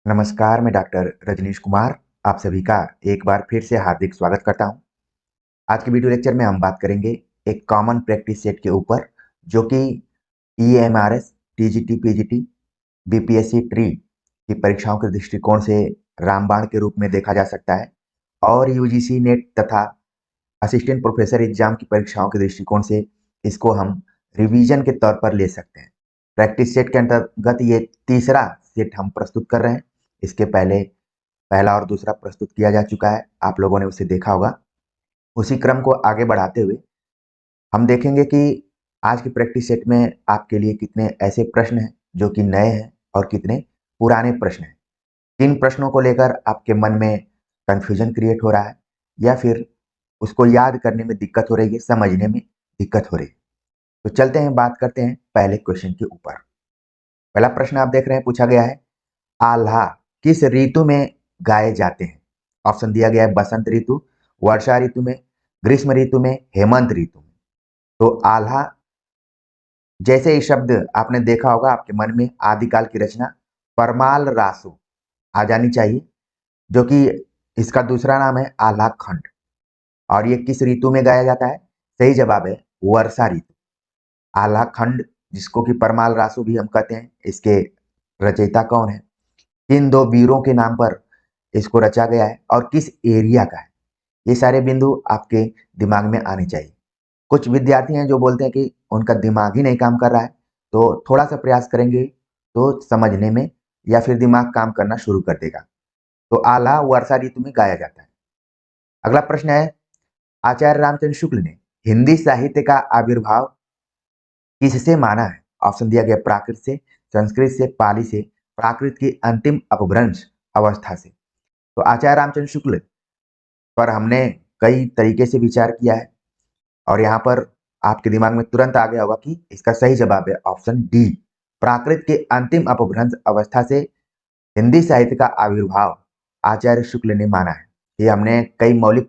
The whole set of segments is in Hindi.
नमस्कार, मैं डॉक्टर रजनीश कुमार आप सभी का एक बार फिर से हार्दिक स्वागत करता हूं। आज के वीडियो लेक्चर में हम बात करेंगे एक कॉमन प्रैक्टिस सेट के ऊपर जो कि EMRS, TGT, PGT, BPSC tree की परीक्षाओं के दृष्टिकोण से रामबाण के रूप में देखा जा सकता है और यूजीसी नेट तथा असिस्टेंट प्रोफेसर एग्जाम की परीक्षाओं के दृष्टिकोण से इसको हम रिवीजन के तौर पर ले सकते हैं। प्रैक्टिस सेट के अंतर्गत ये तीसरा सेट हम प्रस्तुत कर रहे हैं। इसके पहले पहला और दूसरा प्रस्तुत किया जा चुका है, आप लोगों ने उसे देखा होगा। उसी क्रम को आगे बढ़ाते हुए हम देखेंगे कि आज की प्रैक्टिस सेट में आपके लिए कितने ऐसे प्रश्न हैं जो कि नए हैं और कितने पुराने प्रश्न हैं। किन प्रश्नों को लेकर आपके मन में कंफ्यूजन क्रिएट हो रहा है या फिर उसको याद करने में दिक्कत हो रही है, समझने में दिक्कत हो रही है। तो चलते हैं, बात करते हैं पहले क्वेश्चन के ऊपर। पहला प्रश्न आप देख रहे हैं, पूछा गया है आल्हा किस ऋतु में गाए जाते हैं। ऑप्शन दिया गया है बसंत ऋतु, वर्षा ऋतु में, ग्रीष्म ऋतु में, हेमंत ऋतु में। तो आल्हा जैसे ही शब्द आपने देखा होगा आपके मन में आदिकाल की रचना परमाल रासु आ जानी चाहिए, जो कि इसका दूसरा नाम है आल्हा खंड। और ये किस ऋतु में गाया जाता है? सही जवाब है वर्षा ऋतु। आल्हा खंड जिसको कि परमाल रासु भी हम कहते हैं, इसके रचयिता कौन है? किन दो वीरों के नाम पर इसको रचा गया है और किस एरिया का है? ये सारे बिंदु आपके दिमाग में आने चाहिए। कुछ विद्यार्थी हैं जो बोलते हैं कि उनका दिमाग ही नहीं काम कर रहा है, तो थोड़ा सा प्रयास करेंगे तो समझने में या फिर दिमाग काम करना शुरू कर देगा। तो आल्हा वर्षा ऋतु में गाया जाता है। अगला प्रश्न है, आचार्य रामचंद्र शुक्ल ने हिंदी साहित्य का आविर्भाव किससे माना है? ऑप्शन दिया गया प्राकृत से, संस्कृत से, पाली से, प्राकृत की अंतिम अपभ्रंश अवस्था से। तो आचार्य रामचंद्र शुक्ल पर हमने कई तरीके से विचार किया है और यहाँ पर आपके दिमाग में तुरंत आ गया होगा कि इसका सही जवाब है ऑप्शन डी, प्राकृत के अंतिम अपभ्रंश अवस्था से हिंदी साहित्य का आविर्भाव आचार्य शुक्ल ने माना है। ये हमने कई मौलिक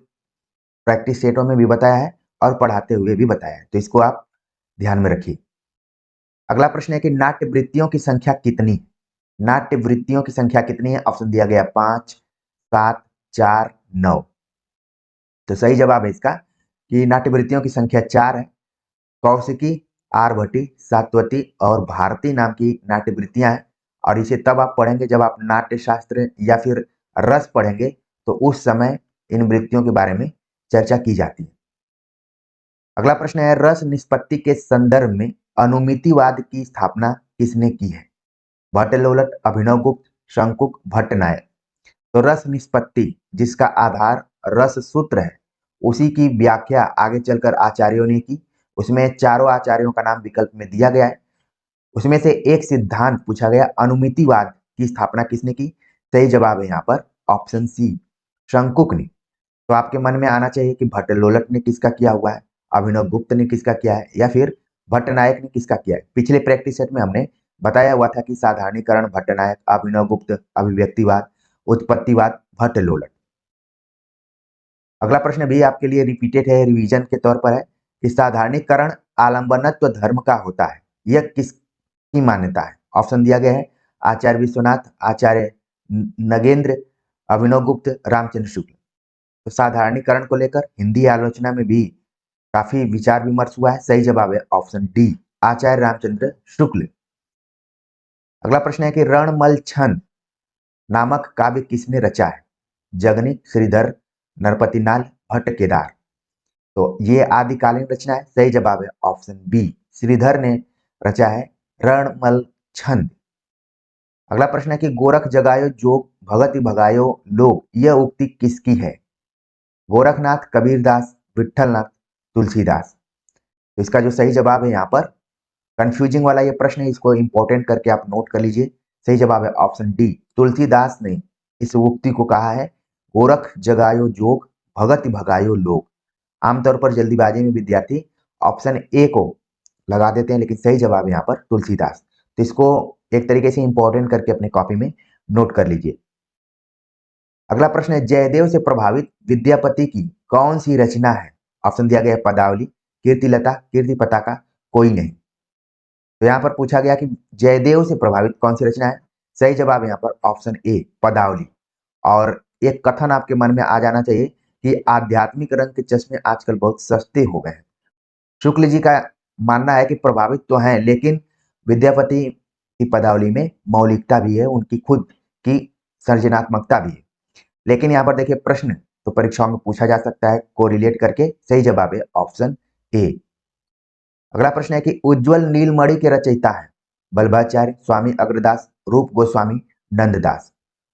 प्रैक्टिस सेटों में भी बताया है और पढ़ाते हुए भी बताया है, तो इसको आप ध्यान में रखिए। अगला प्रश्न है कि नाट्य वृत्तियों की संख्या कितनी है? नाट्य वृत्तियों की संख्या कितनी है? ऑप्शन दिया गया 5, 7, 4, 9। तो सही जवाब है इसका कि नाट्य वृत्तियों की संख्या 4 है। कौशिकी, आर्यभट्टी, सात्वती और भारती नाम की नाट्य वृत्तियां हैं और इसे तब आप पढ़ेंगे जब आप नाट्य शास्त्र या फिर रस पढ़ेंगे, तो उस समय इन वृत्तियों के बारे में चर्चा की जाती है। अगला प्रश्न है, रस निष्पत्ति के संदर्भ में अनुमितिवाद की स्थापना किसने की है? भट्टलोलट, अभिनवगुप्त, शंकुक, भट्टनायक। तो रस निष्पत्ति जिसका आधार रस सूत्र है, उसी की व्याख्या आगे चलकर आचार्यों ने की। उसमें चारों आचार्यों का नाम विकल्प में दिया गया है। उसमें से एक सिद्धांत पूछा गया, अनुमितिवाद की स्थापना किसने की? सही जवाब है यहाँ पर ऑप्शन सी, शंकुक ने। तो आपके मन में आना चाहिए कि भट्टलोलट ने किसका किया हुआ है, अभिनव गुप्त ने किसका किया है या फिर भट्टनायक ने किसका किया है। पिछले प्रैक्टिस सेट में हमने बताया हुआ था कि साधारणीकरण भट्टनायक, अभिनव गुप्त अभिव्यक्तिवाद, उत्पत्तिवाद भट्टलोलट। अगला प्रश्न भी आपके लिए रिपीटेड है, रिवीजन के तौर पर है कि साधारणीकरण आलंबनत्व धर्म का होता है, यह किसकी मान्यता है? ऑप्शन दिया गया है आचार्य विश्वनाथ, आचार्य नगेंद्र, अभिनव गुप्त, रामचंद्र शुक्ल। तो साधारणीकरण को लेकर हिंदी आलोचना में भी काफी विचार विमर्श हुआ है। सही जवाब है ऑप्शन डी, आचार्य रामचंद्र शुक्ल। अगला प्रश्न है कि रणमल छंद नामक काव्य किसने रचा है? जगनी, श्रीधर, नरपतिनाल, भट्ट केदार। तो ये आदिकालीन रचना है। सही जवाब है ऑप्शन बी, श्रीधर ने रचा है रणमल छंद। अगला प्रश्न है कि गोरख जगायो जोग भगति भगायो लोग, यह उक्ति किसकी है? गोरखनाथ, कबीरदास, विठलनाथ, तुलसीदास। तो इसका जो सही जवाब है, यहाँ पर कंफ्यूजिंग वाला ये प्रश्न है, इसको इंपॉर्टेंट करके आप नोट कर लीजिए। सही जवाब है ऑप्शन डी, तुलसीदास ने इस उक्ति को कहा है, गोरख जगायो जोग भगति भगायो लोग। आमतौर पर जल्दीबाजी में विद्यार्थी ऑप्शन ए को लगा देते हैं, लेकिन सही जवाब है यहाँ पर तुलसीदास। तो इसको एक तरीके से इंपॉर्टेंट करके अपने कॉपी में नोट कर लीजिए। अगला प्रश्न है, जयदेव से प्रभावित विद्यापति की कौन सी रचना है? ऑप्शन दिया गया है पदावली, कीर्तिलता, कीर्ति पताका, कोई नहीं। तो यहाँ पर पूछा गया कि जयदेव से प्रभावित कौन सी रचना है? सही जवाब यहाँ पर ऑप्शन ए पदावली। और एक कथन आपके मन में आ जाना चाहिए कि आध्यात्मिक रंग के चश्मे आजकल बहुत सस्ते हो गए हैं। शुक्ल जी का मानना है कि प्रभावित तो हैं, लेकिन विद्यापति की पदावली में मौलिकता भी है, उनकी खुद की सृजनात्मकता भी है। लेकिन यहाँ पर देखिए प्रश्न तो परीक्षाओं में पूछा जा सकता है कोरिलेट करके। सही जवाब है ऑप्शन ए। अगला प्रश्न है कि उज्जवल नीलमणि के रचयिता है वल्लभाचार्य, स्वामी अग्रदास, रूप गोस्वामी, नंददास।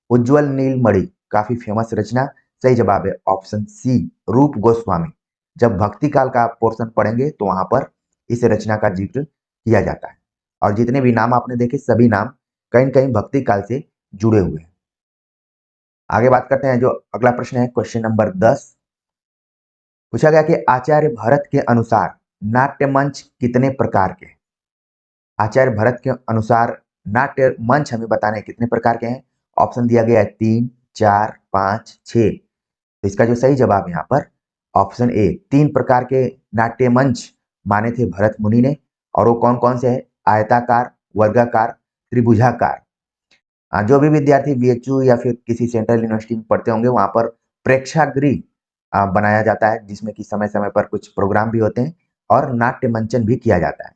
उज्जवल नीलमणि काफी फेमस रचना। सही जवाब है ऑप्शन सी रूप गोस्वामी। जब भक्ति काल का पोर्शन पढ़ेंगे तो वहां पर इस रचना का जिक्र किया जाता है। और जितने भी नाम आपने देखे सभी नाम कहीं न कहीं भक्ति काल से जुड़े हुए हैं। आगे बात करते हैं। जो अगला प्रश्न है क्वेश्चन नंबर 10 पूछा गया कि आचार्य भरत के अनुसार नाट्य मंच कितने प्रकार के हैं? आचार्य भरत के अनुसार नाट्य मंच हमें बताने कितने प्रकार के हैं? ऑप्शन दिया गया है 3, 4, 5, 6। तो इसका जो सही जवाब यहाँ पर ऑप्शन ए 3 प्रकार के नाट्य मंच माने थे भरत मुनि ने। और वो कौन कौन से है? आयताकार, वर्गाकार, त्रिभुजाकार। जो भी विद्यार्थी बीएचयू या फिर किसी सेंट्रल यूनिवर्सिटी में पढ़ते होंगे वहां पर प्रेक्षागृह बनाया जाता है, जिसमें कि समय समय पर कुछ प्रोग्राम भी होते हैं और नाट्य मंचन भी किया जाता है।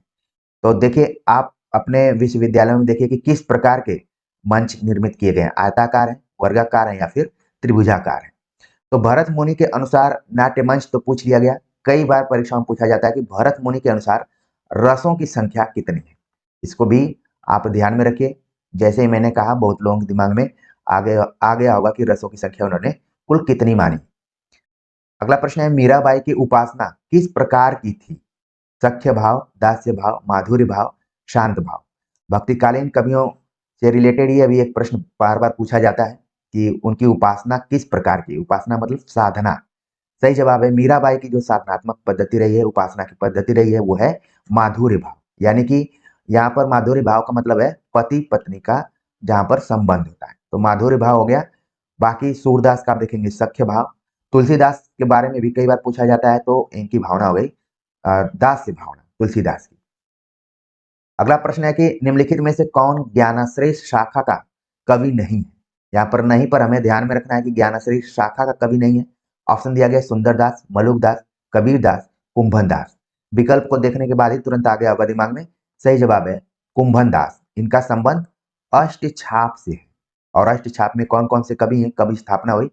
तो देखिए आप अपने विश्वविद्यालय में देखिए कि किस प्रकार के मंच निर्मित किए गए हैं, आयताकार है, वर्गाकार है या फिर त्रिभुजाकार है। तो भरत मुनि के अनुसार नाट्य मंच तो पूछ लिया गया। कई बार परीक्षा में पूछा जाता है कि भरत मुनि के अनुसार रसों की संख्या कितनी है? इसको भी आप ध्यान में रखिए। जैसे ही मैंने कहा बहुत लोगों के दिमाग में आ गया होगा कि रसों की संख्या उन्होंने कुल कितनी मानी। अगला प्रश्न है मीराबाई की उपासना किस प्रकार की थी? सख्य भाव, दास्य भाव, माधुर्य भाव, शांत भाव। भक्तिकालीन कवियों से रिलेटेड ये अभी एक प्रश्न बार बार पूछा जाता है कि उनकी उपासना किस प्रकार की? उपासना मतलब साधना। सही जवाब है मीराबाई की जो साधनात्मक पद्धति रही है, उपासना की पद्धति रही है, वो है माधुर्य भाव। यानी कि यहाँ पर माधुर्य भाव का मतलब है पति पत्नी का जहां पर संबंध होता है, तो माधुर्य भाव हो गया। बाकी सूरदास का आप देखेंगे सख्य भाव। तुलसीदास के बारे में भी कई बार पूछा जाता है, तो इनकी भावना हो गई दास्य भावना तुलसीदास की। अगला प्रश्न है कि निम्नलिखित में से कौन ज्ञानाश्रय शाखा का कवि नहीं है? यहाँ पर नहीं पर हमें ध्यान में रखना है कि ज्ञानाश्रय शाखा का कवि नहीं है। ऑप्शन दिया गया सुंदरदास, मलुकदास, कबीरदास, कुंभनदास। विकल्प को देखने के बाद ही तुरंत आ गया होगा दिमाग में। सही जवाब है कुंभनदास। इनका संबंध अष्ट छाप से है। और अष्ट छाप में कौन कौन से कवि हैं, कवि स्थापना हुई,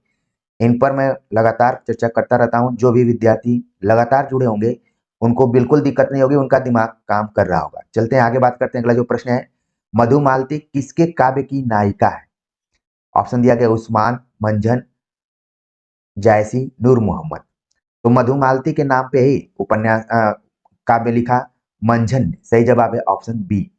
इन पर मैं लगातार चर्चा करता रहता हूं। जो भी विद्यार्थी लगातार जुड़े होंगे उनको बिल्कुल दिक्कत नहीं होगी, उनका दिमाग काम कर रहा होगा। चलते हैं आगे बात करते हैं। अगला जो प्रश्न है मधुमालती किसके काव्य की नायिका है? ऑप्शन दिया गया उस्मान, मंझन, जायसी, नूर मोहम्मद। तो मधुमालती के नाम पे ही उपन्यास काव्य लिखा मंझन ने। सही जवाब है ऑप्शन बी।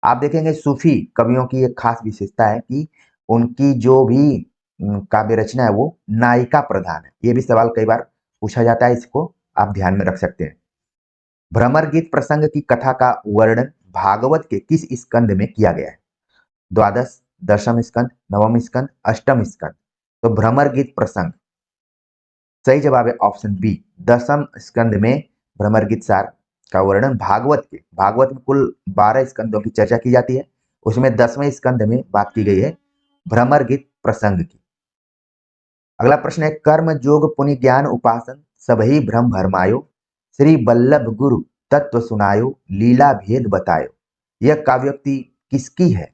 आप देखेंगे सूफी कवियों की एक खास विशेषता है कि उनकी जो भी काव्य रचना है वो नायिका प्रधान है। ये भी सवाल कई बार पूछा जाता है, इसको आप ध्यान में रख सकते हैं। भ्रमर गीत प्रसंग की कथा का वर्णन भागवत के किस स्कंद में किया गया है? द्वादश, दशम स्कंद, नवम स्कंद, अष्टम स्कंद। तो भ्रमर गीत प्रसंग सही जवाब है ऑप्शन बी। दशम स्कंद में भ्रमर गीत सार का वर्णन भागवत में कुल 12 स्कंदों की चर्चा की जाती है, उसमें 10वें स्कंद में बात की गई है भ्रमर गीत प्रसंग की। अगला प्रश्न है कर्म जोग पुनि ज्ञान उपासन सबही भ्रम भरमायो श्री बल्लभ गुरु तत्व सुनायो लीला भेद बतायो। यह काव्योक्ति किसकी है?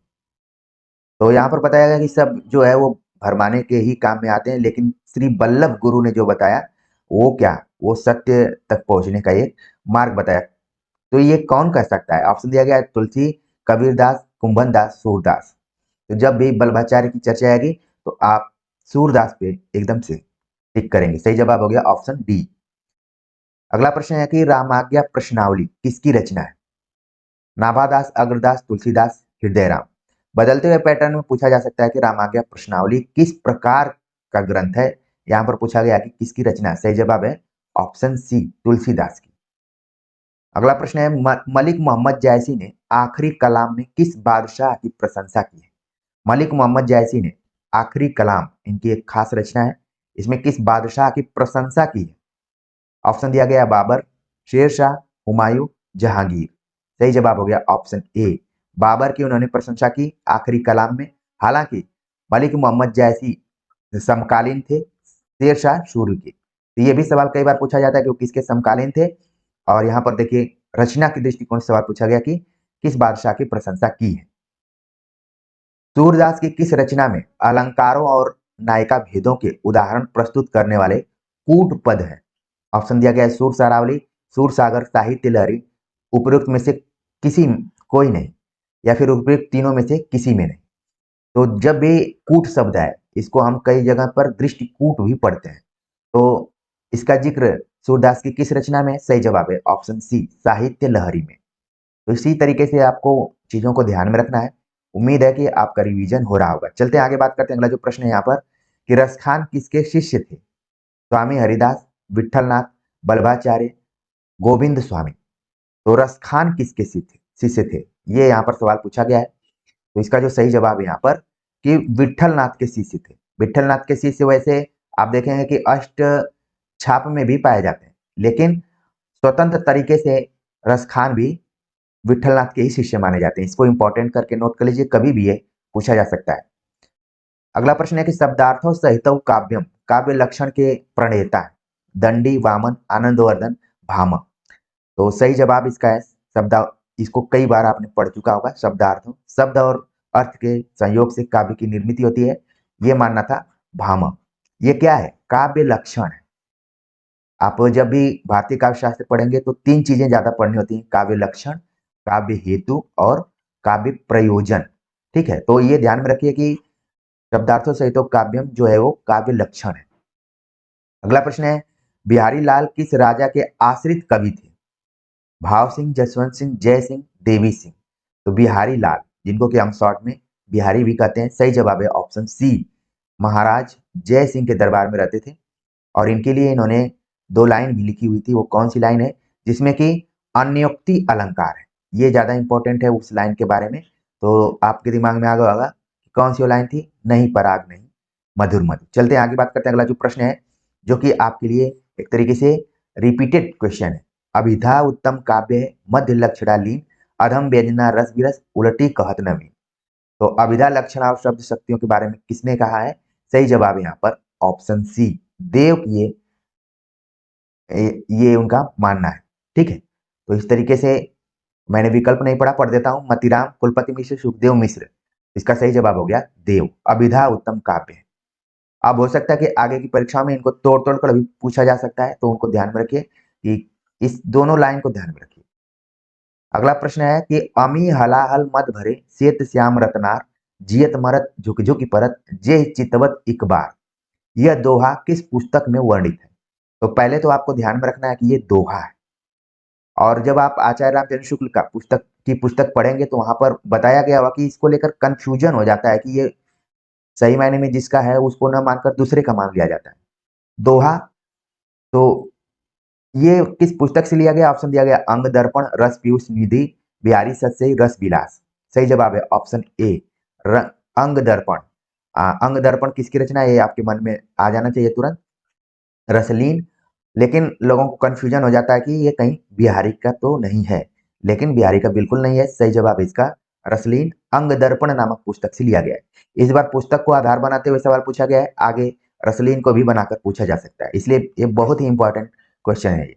तो यहाँ पर बताया गया कि सब जो है वो भरमाने के ही काम में आते हैं, लेकिन श्री बल्लभ गुरु ने जो बताया वो क्या, वो सत्य तक पहुंचने का एक मार्ग बताया। तो ये कौन कह सकता है? ऑप्शन दिया गया है तुलसी, कबीरदास, कुंभनदास, सूरदास। तो जब भी बल्लभाचार्य की चर्चा आएगी तो आप सूरदास पे एकदम से टिक करेंगे। सही जवाब हो गया ऑप्शन डी। अगला प्रश्न है कि रामाज्ञा प्रश्नावली किसकी रचना है? नाभादास, अग्रदास, तुलसीदास, हृदयराम। बदलते हुए पैटर्न में पूछा जा सकता है कि रामाज्ञा प्रश्नावली किस प्रकार का ग्रंथ है। यहाँ पर पूछा गया कि किसकी रचना है। सही जवाब है ऑप्शन सी तुलसीदास की। अगला प्रश्न है मलिक मोहम्मद जायसी ने आखिरी कलाम में किस बादशाह की प्रशंसा की है? मलिक मोहम्मद जायसी ने आखिरी कलाम इनकी एक खास रचना है, इसमें किस बादशाह की प्रशंसा की है? ऑप्शन दिया गया बाबर, शेर शाह, हुमायूं, जहांगीर। सही जवाब हो गया ऑप्शन ए बाबर की उन्होंने प्रशंसा की आखिरी कलाम में। हालांकि मलिक मोहम्मद जैसी समकालीन थे शेरशाह सूरी के। तो ये भी सवाल कई बार पूछा जाता है कि वो किसके समकालीन थे। और यहाँ पर देखिए रचना के दृष्टिकोण से सवाल पूछा गया कि किस बादशाह की प्रशंसा की है। सूरदास की किस रचना में अलंकारों और नायिका भेदों के उदाहरण प्रस्तुत करने वाले कूट पद हैं? ऑप्शन दिया गया है सूर सारावली, सूर सागर, साहित्य लहरी, उपरोक्त में से किसी कोई नहीं, या फिर उपरोक्त तीनों में से किसी में नहीं। तो जब भी कूट शब्द है, इसको हम कई जगह पर दृष्टिकूट भी पढ़ते हैं। तो इसका जिक्र सूरदास की किस रचना में? सही जवाब है ऑप्शन सी, साहित्य लहरी में। तो इसी तरीके से आपको चीजों को ध्यान में रखना है। उम्मीद है कि आपका रिवीजन हो रहा होगा। चलते हैं आगे, बात करते हैं। अगला जो प्रश्न है यहाँ पर कि रसखान किसके शिष्य थे? स्वामी हरिदास, विठलनाथ, बल्लभाचार्य, गोविंद स्वामी। तो रसखान किसके शिष्य थे? ये यहाँ पर सवाल पूछा गया है। तो इसका जो सही जवाब है यहाँ पर कि विठलनाथ के शिष्य थे। विठलनाथ के शिष्य वैसे आप देखेंगे कि अष्ट छाप में भी पाए जाते हैं, लेकिन स्वतंत्र तरीके से रसखान भी विठलनाथ के ही शिष्य माने जाते हैं। इसको इंपॉर्टेंट करके नोट कर लीजिए, कभी भी ये पूछा जा सकता है। अगला प्रश्न है कि शब्दार्थों सहित काव्यम काव्य लक्षण के प्रणेता है? दंडी, वामन, आनंदवर्धन, भामह। तो सही जवाब इसका है शब्द। इसको कई बार आपने पढ़ चुका होगा। शब्दार्थ शब्द और अर्थ के संयोग से काव्य की निर्मित होती है, ये मानना था भामह। ये क्या है? काव्य लक्षण है। आप जब भी भारतीय काव्य शास्त्र पढ़ेंगे तो तीन चीजें ज्यादा पढ़नी होती हैं: काव्य लक्षण, काव्य हेतु और काव्य प्रयोजन। ठीक है, तो ये ध्यान में रखिए कि शब्दार्थों सहित काव्यम जो है वो काव्य लक्षण है। अगला प्रश्न है बिहारी लाल किस राजा के आश्रित कवि थे? भाव सिंह, जसवंत सिंह, जय सिंह, देवी सिंह। तो बिहारी लाल, जिनको कि हम शॉर्ट में बिहारी भी कहते हैं, सही जवाब है ऑप्शन सी, महाराज जय सिंह के दरबार में रहते थे। और इनके लिए इन्होंने दो लाइन भी लिखी हुई थी। वो कौन सी लाइन है? जिसमें कि अन्योक्ति अलंकार है। ये ज्यादा इंपॉर्टेंट है उस लाइन के बारे में। तो आपके दिमाग में आ गया होगा कि कौन सी वो लाइन थी? नहीं पराग नहीं मधुर मधुर। चलते हैं आगे, बात करते हैं। अगला जो प्रश्न है जो कि आपके लिए एक तरीके से रिपीटेड क्वेश्चन है। अभिधा उत्तम काव्य है, मध्य लक्षणा लीन, अधम व्यंजना रस विरस, उलटी कहत नवीन। तो अभिधा लक्षणा और शब्द शक्तियों के बारे में किसने कहा है? सही जवाब है यहाँ पर ऑप्शन सी, देव की ये उनका मानना है। ठीक है, तो इस तरीके से मैंने विकल्प नहीं पढ़ा, पढ़ देता हूं। मतिराम, कुलपति मिश्र, सुखदेव मिश्र। इसका सही जवाब हो गया देव। अभिधा उत्तम काव्य है। अब हो सकता है कि आगे की परीक्षा में इनको तोड़ तोड़ कर अभी पूछा जा सकता है, तो उनको ध्यान में रखिए कि इस दोनों लाइन को ध्यान में रखिए। अगला प्रश्न है कि अमी हलाहल मद भरे श्वेत श्याम रतनार, जियत मरत झुक झुकी परत, जे चितवत इक बार। यह दोहा किस पुस्तक में वर्णित है? तो पहले तो आपको ध्यान में रखना है कि ये दोहा है। और जब आप आचार्य रामचंद्र शुक्ल का पुस्तक पढ़ेंगे तो वहां पर बताया गया होगा कि इसको लेकर कंफ्यूजन हो जाता है कि ये सही मायने में जिसका है उसको न मानकर दूसरे का मान लिया जाता है। दोहा, तो ये किस पुस्तक से लिया गया? ऑप्शन दिया गया अंग दर्पण, रस पीयूष निधि, बिहारी सत्सई, रस विलास। सही जवाब है ऑप्शन ए, अंग दर्पण। अंग दर्पण किसकी रचना है? ये आपके मन में आ जाना चाहिए तुरंत, रसलीन। लेकिन लोगों को कंफ्यूजन हो जाता है कि ये कहीं बिहारी का तो नहीं है, लेकिन बिहारी का बिल्कुल नहीं है। सही जवाब है इसका रसलीन, अंग दर्पण नामक पुस्तक से लिया गया है। इस बार पुस्तक को आधार बनाते हुए सवाल पूछा गया है, आगे रसलीन को भी बनाकर पूछा जा सकता है, इसलिए ये बहुत ही इंपॉर्टेंट क्वेश्चन है ये।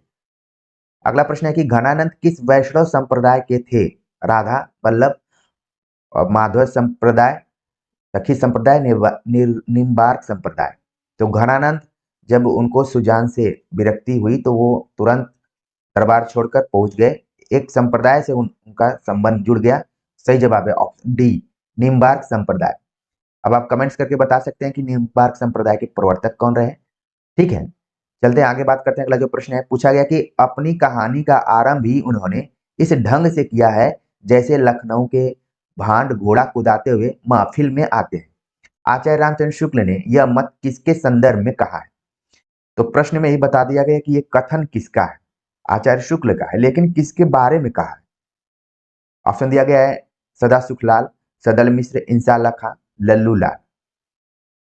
अगला प्रश्न है कि घनानंद किस वैष्णव संप्रदाय के थे? राधा वल्लभ, और माधव संप्रदाय, सखी संप्रदाय, निम्बार्क संप्रदाय। तो घनानंद जब उनको सुजान से विरक्ति हुई तो वो तुरंत दरबार छोड़कर पहुंच गए। एक संप्रदाय से उनका संबंध जुड़ गया। सही जवाब है ऑप्शन डी, निम्बार्क संप्रदाय। अब आप कमेंट्स करके बता सकते हैं कि निम्बार्क संप्रदाय के प्रवर्तक कौन रहे। ठीक है, चलते हैं आगे, बात करते हैं। अगला जो प्रश्न है पूछा गया कि अपनी कहानी का आरंभ ही उन्होंने इस ढंग से किया है जैसे लखनऊ के भांड घोड़ा कुदाते हुए महफिल में आते हैं। आचार्य रामचंद्र शुक्ल ने यह मत किसके संदर्भ में कहा है? तो प्रश्न में ही बता दिया गया कि यह कथन किसका है? आचार्य शुक्ल का है, लेकिन किसके बारे में कहा है? ऑप्शन दिया गया है सदा सुखलाल, सदल मिश्र, इंसाल्लाह खां, लल्लू लाल।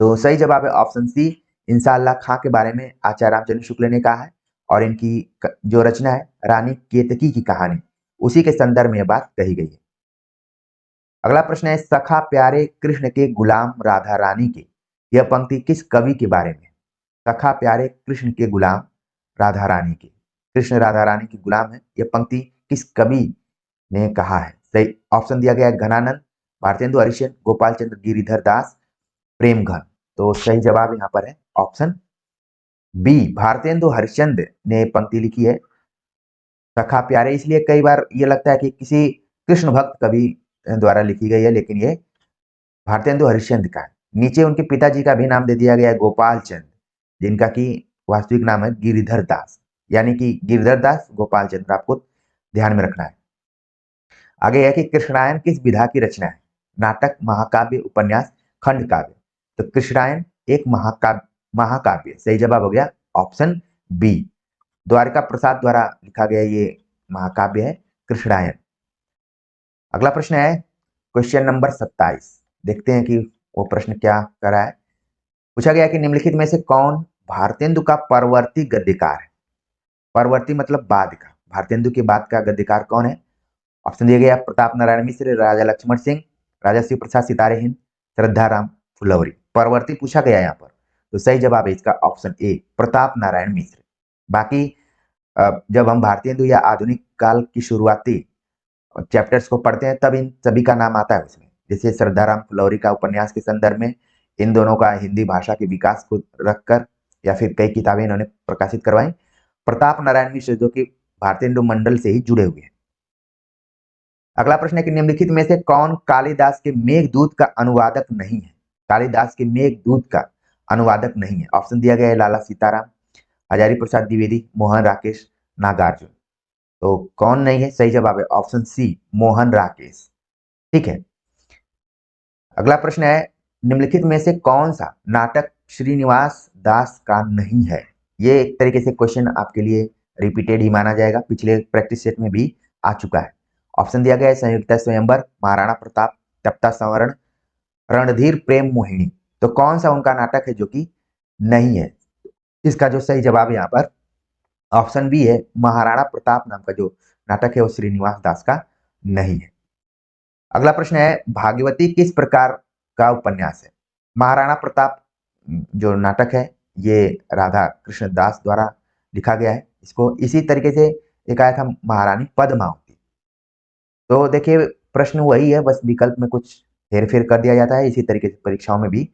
तो सही जवाब है ऑप्शन सी, इंसाल्लाह खां के बारे में आचार्य रामचंद्र शुक्ल ने कहा है। और इनकी जो रचना है रानी केतकी की कहानी, उसी के संदर्भ में यह बात कही गई है। अगला प्रश्न है, सखा प्यारे कृष्ण के गुलाम राधा रानी के, यह पंक्ति किस कवि के बारे में? सखा प्यारे कृष्ण के गुलाम राधा रानी के, कृष्ण राधा रानी के गुलाम है, यह पंक्ति किस कवि ने कहा है? सही ऑप्शन दिया गया है घनानंद, भारतेंदु हरिश्चंद्र, गोपाल चंद्र गिरिधर दास, प्रेमघन। तो सही जवाब यहाँ पर है ऑप्शन बी, भारतेंदु हरिश्चंद्र ने पंक्ति लिखी है। सखा प्यारे इसलिए कई बार ये लगता है कि किसी कृष्ण भक्त कवि द्वारा लिखी गई है, लेकिन ये भारतेंदु हरिश्चंद्र का है। नीचे उनके पिताजी का भी नाम दे दिया गया है गोपाल चंद्र, जिनका की वास्तविक नाम है गिरिधर दास, यानी कि गिरिधर दास गोपाल चंद्र, आपको ध्यान में रखना है। आगे है कि कृष्णायन किस विधा की रचना है? नाटक, महाकाव्य, उपन्यास, खंड काव्य। तो कृष्णायन एक महाकाव्य, सही जवाब हो गया ऑप्शन बी, द्वारिका प्रसाद द्वारा लिखा गया ये महाकाव्य है कृष्णायन। अगला प्रश्न है क्वेश्चन नंबर 27, देखते हैं कि वो प्रश्न क्या कर रहा है। पूछा गया कि निम्नलिखित में से कौन भारतेंदु का परवर्ती गद्यकार है? परवर्ती मतलब बाद का, भारतेंदु के बाद का गद्यकार कौन है? ऑप्शन दिया गया प्रताप नारायण मिश्र, राजा लक्ष्मण सिंह, राजा शिव प्रसाद सितारे हिंद, श्रद्धाराम फुलवरी। परवर्ती पूछा गया यहाँ पर, तो सही जवाब है इसका ऑप्शन ए, प्रताप नारायण मिश्र। बाकी जब हम भारतेंदु या आधुनिक काल की शुरुआती चैप्टर्स को पढ़ते हैं तब इन सभी का नाम आता है उसमें, जैसे श्रद्धाराम फुलौरी का उपन्यास के संदर्भ में इन दोनों का हिंदी भाषा के विकास को रखकर या फिर कई किताबें इन्होंने प्रकाशित करवाई। प्रताप नारायण मिश्र जो कि भारतेंदु मंडल से ही जुड़े हुए हैं। अगला प्रश्न है कि निम्नलिखित में से कौन कालिदास के मेघदूत का अनुवादक नहीं है? कालिदास के मेघदूत का अनुवादक नहीं है। ऑप्शन दिया गया है लाला सीताराम, हजारी प्रसाद द्विवेदी, मोहन राकेश, नागार्जुन। तो कौन नहीं है? सही जवाब है ऑप्शन सी, मोहन राकेश। ठीक है। अगला प्रश्न है निम्नलिखित में से कौन सा नाटक श्रीनिवास दास का नहीं है? ये एक तरीके से क्वेश्चन आपके लिए रिपीटेड ही माना जाएगा, पिछले प्रैक्टिस सेट में भी आ चुका है। ऑप्शन दिया गया है संयुक्ता स्वयंवर, महाराणा प्रताप, तप्ता संवरण, रणधीर प्रेम मोहिनी। तो कौन सा उनका नाटक है जो कि नहीं है? इसका जो सही जवाब यहाँ पर ऑप्शन बी है, महाराणा प्रताप नाम का जो नाटक है वो श्रीनिवास दास का नहीं है। अगला प्रश्न है भागवती किस प्रकार का उपन्यास है? महाराणा प्रताप जो नाटक है ये राधा कृष्ण दास द्वारा लिखा गया है। इसको इसी तरीके से एक आया था महारानी पद्मावती। तो देखिए प्रश्न वही है, बस विकल्प में कुछ हेरफेर कर दिया जाता है, इसी तरीके से परीक्षाओं में भी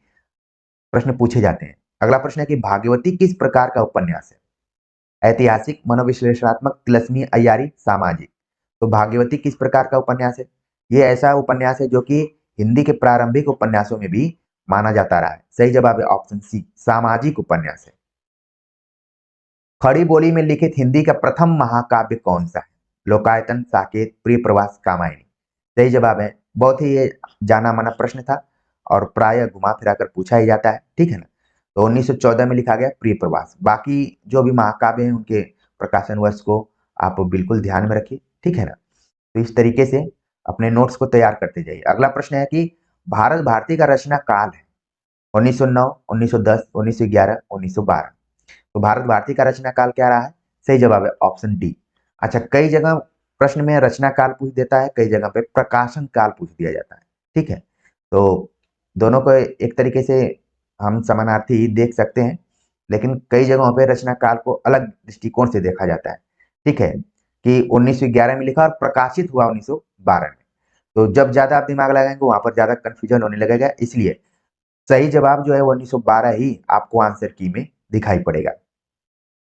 प्रश्न पूछे जाते हैं। अगला प्रश्न है कि भागवती किस प्रकार का उपन्यास है? ऐतिहासिक, मनोविश्लेषणात्मक, तिलस्मी, अय्यारी, सामाजिक। तो भाग्यवती किस प्रकार का उपन्यास है? ये ऐसा उपन्यास है जो कि हिंदी के प्रारंभिक उपन्यासों में भी माना जाता रहा है। सही जवाब है ऑप्शन सी, सामाजिक उपन्यास है। खड़ी बोली में लिखित हिंदी का प्रथम महाकाव्य कौन सा है? लोकायतन, साकेत, प्रिय प्रवास, कामायनी। सही जवाब है, बहुत ही ये जाना माना प्रश्न था और प्राय घुमा फिरा कर पूछा ही जाता है, ठीक है ना। तो 1914 में लिखा गया प्रिय प्रवास। बाकी जो भी महाकाव्य हैं उनके प्रकाशन वर्ष को आप बिल्कुल ध्यान में रखिए, ठीक है ना। तो इस तरीके से अपने नोट्स को तैयार करते जाइए। अगला प्रश्न है कि भारत भारती का रचना काल है 1909, 1910, 1911, 1912। तो भारत भारती का रचना काल क्या रहा है? सही जवाब है ऑप्शन डी। अच्छा, कई जगह प्रश्न में रचना काल पूछ देता है, कई जगह पे प्रकाशन काल पूछ दिया जाता है, ठीक है। तो दोनों को एक तरीके से हम समानार्थी ही देख सकते हैं, लेकिन कई जगहों पे रचना काल को अलग दृष्टिकोण से देखा जाता है, ठीक है। कि 1911 में लिखा और प्रकाशित हुआ 1912 में। तो जब ज्यादा आप दिमाग लगाएंगे वहां पर ज्यादा कंफ्यूजन होने लगेगा, इसलिए सही जवाब जो है वो 1912 ही आपको आंसर की में दिखाई पड़ेगा।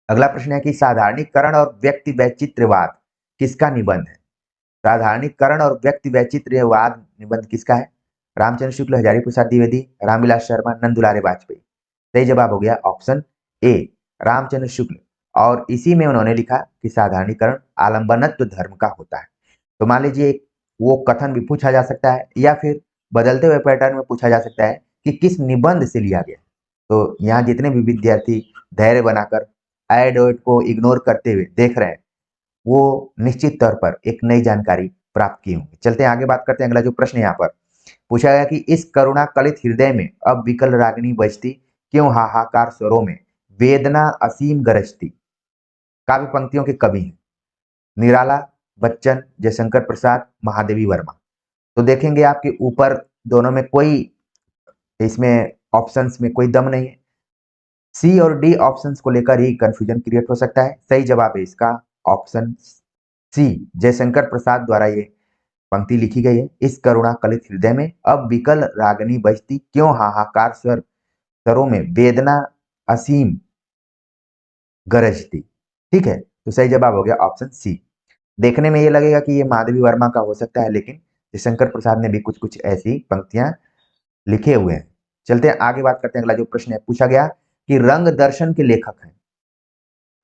अगला प्रश्न है कि साधारणीकरण और व्यक्ति वैचित्र्यवाद किसका निबंध है? साधारणीकरण और व्यक्ति वैचित्र्यवाद निबंध किसका है? रामचंद्र शुक्ल, हजारी प्रसाद द्विवेदी, रामविलास शर्मा, नंदुलारे वाजपेयी। सही जवाब हो गया ऑप्शन ए, रामचंद्र शुक्ल। और इसी में उन्होंने लिखा कि साधारणीकरण आलंबनत्व धर्म का होता है। तो मान लीजिए वो कथन भी पूछा जा सकता है या फिर बदलते हुए पैटर्न में पूछा जा सकता है कि किस निबंध से लिया गया। तो यहाँ जितने भी विद्यार्थी धैर्य बनाकर एड वर्ड को इग्नोर करते हुए देख रहे हैं वो निश्चित तौर पर एक नई जानकारी प्राप्त की होंगी। चलते हैं आगे, बात करते हैं। अगला जो प्रश्न यहाँ पर पूछा गया कि इस करुणा कलित हृदय में अब विकल रागिनी बजती, क्यों हाहाकार स्वरों में वेदना असीम गरजती। काव्य पंक्तियों के कवि हैं निराला, बच्चन, जयशंकर प्रसाद, महादेवी वर्मा। तो देखेंगे आपके ऊपर दोनों में कोई इसमें ऑप्शंस में कोई दम नहीं है। सी और डी ऑप्शंस को लेकर ही कंफ्यूजन क्रिएट हो सकता है। सही जवाब है इसका ऑप्शन सी। जयशंकर प्रसाद द्वारा ये पंक्ति लिखी गई है। इस करुणा कलित हृदय में अब विकल रागनी बजती, क्यों हाहाकार स्वरों में वेदना असीम गरजती। ठीक है, तो सही जवाब हो गया ऑप्शन सी। देखने में ये लगेगा कि ये माधवी वर्मा का हो सकता है, लेकिन जयशंकर प्रसाद ने भी कुछ कुछ ऐसी पंक्तियां लिखे हुए हैं। चलते हैं आगे, बात करते हैं। अगला जो प्रश्न है पूछा गया कि रंग दर्शन के लेखक हैं।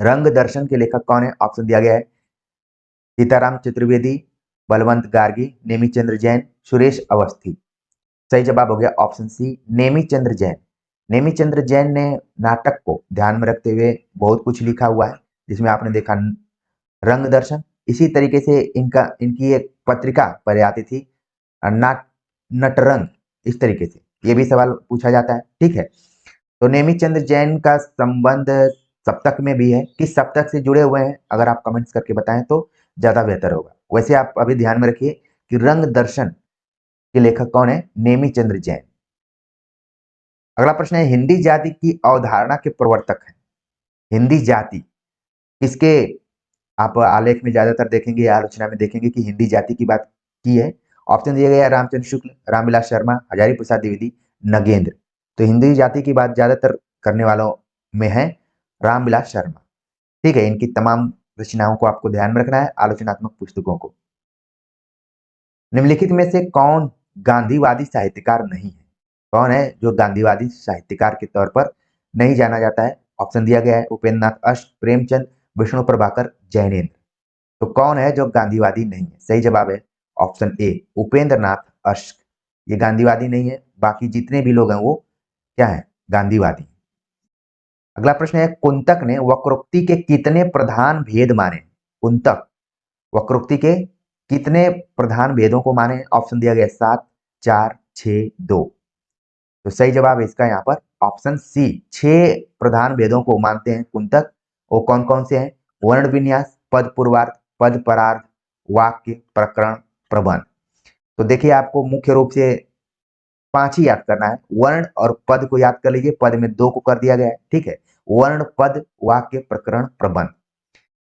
रंग दर्शन के लेखक कौन है? ऑप्शन दिया गया है सीताराम चतुर्वेदी, बलवंत गार्गी, नेमीचंद्र जैन, सुरेश अवस्थी। सही जवाब हो गया ऑप्शन सी, नेमीचंद्र जैन। नेमीचंद्र जैन ने नाटक को ध्यान में रखते हुए बहुत कुछ लिखा हुआ है, जिसमें आपने देखा रंग दर्शन। इसी तरीके से इनकी एक पत्रिका पर आती थी नटरंग। इस तरीके से ये भी सवाल पूछा जाता है। ठीक है, तो नेमीचंद्र जैन का संबंध सप्तक में भी है। किस सप्तक से जुड़े हुए हैं अगर आप कमेंट्स करके बताएं तो ज्यादा बेहतर होगा। वैसे आप अभी ध्यान में रखिए कि रंग दर्शन के लेखक कौन है? नेमीचंद्र जैन। अगला प्रश्न है, हिंदी जाति की अवधारणा के प्रवर्तक हैं। हिंदी जाति किसके आप आलेख में ज्यादातर देखेंगे, आलोचना में देखेंगे कि हिंदी जाति की बात की है। ऑप्शन दिया गया रामचंद्र शुक्ल, रामविलास शर्मा, हजारी प्रसाद द्विवेदी, नगेंद्र। तो हिंदी जाति की बात ज्यादातर करने वालों में है रामविलास शर्मा। ठीक है, इनकी तमाम रचनाओं को आपको ध्यान में रखना है, आलोचनात्मक पुस्तकों को। निम्नलिखित में से कौन गांधीवादी साहित्यकार नहीं है? कौन है जो गांधीवादी साहित्यकार के तौर पर नहीं जाना जाता है? ऑप्शन दिया गया है उपेंद्र नाथ अश्क, प्रेमचंद, विष्णु प्रभाकर, जैनेन्द्र। तो कौन है जो गांधीवादी नहीं है? सही जवाब है ऑप्शन ए, उपेंद्र नाथ अश्क। ये गांधीवादी नहीं है, बाकी जितने भी लोग हैं वो क्या है? गांधीवादी। अगला प्रश्न है, कुंतक ने वक्रोक्ति के कितने प्रधान भेद माने? कुंतक वक्रोक्ति के कितने प्रधान भेदों को माने? ऑप्शन दिया गया 7, 4, 6, 2। तो सही जवाब है इसका यहाँ पर ऑप्शन सी, 6 प्रधान भेदों को मानते हैं कुंतक। वो कौन कौन से हैं? वर्ण विन्यास, पद पूर्वार्ध, पद परार्ध, वाक्य, प्रकरण, प्रबंध। तो देखिए आपको मुख्य रूप से 5 ही याद करना है। वर्ण और पद को याद कर लीजिए, पद में 2 को कर दिया गया है। ठीक है, वर्ण, पद, वाक्य, प्रकरण, प्रबंध।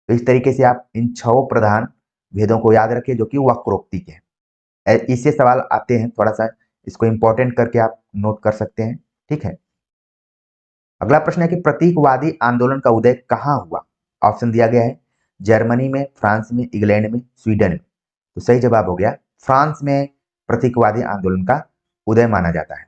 तो इस तरीके से आप इन 6 प्रधान भेदों को याद रखिए जो कि वक्रोक्ति के हैं। इससे सवाल आते हैं, थोड़ा सा इसको इंपॉर्टेंट करके आप नोट कर सकते हैं। ठीक है, अगला प्रश्न है कि प्रतीकवादी आंदोलन का उदय कहाँ हुआ? ऑप्शन दिया गया है जर्मनी में, फ्रांस में, इंग्लैंड में, स्वीडन में। तो सही जवाब हो गया फ्रांस में प्रतीकवादी आंदोलन का उदय माना जाता है।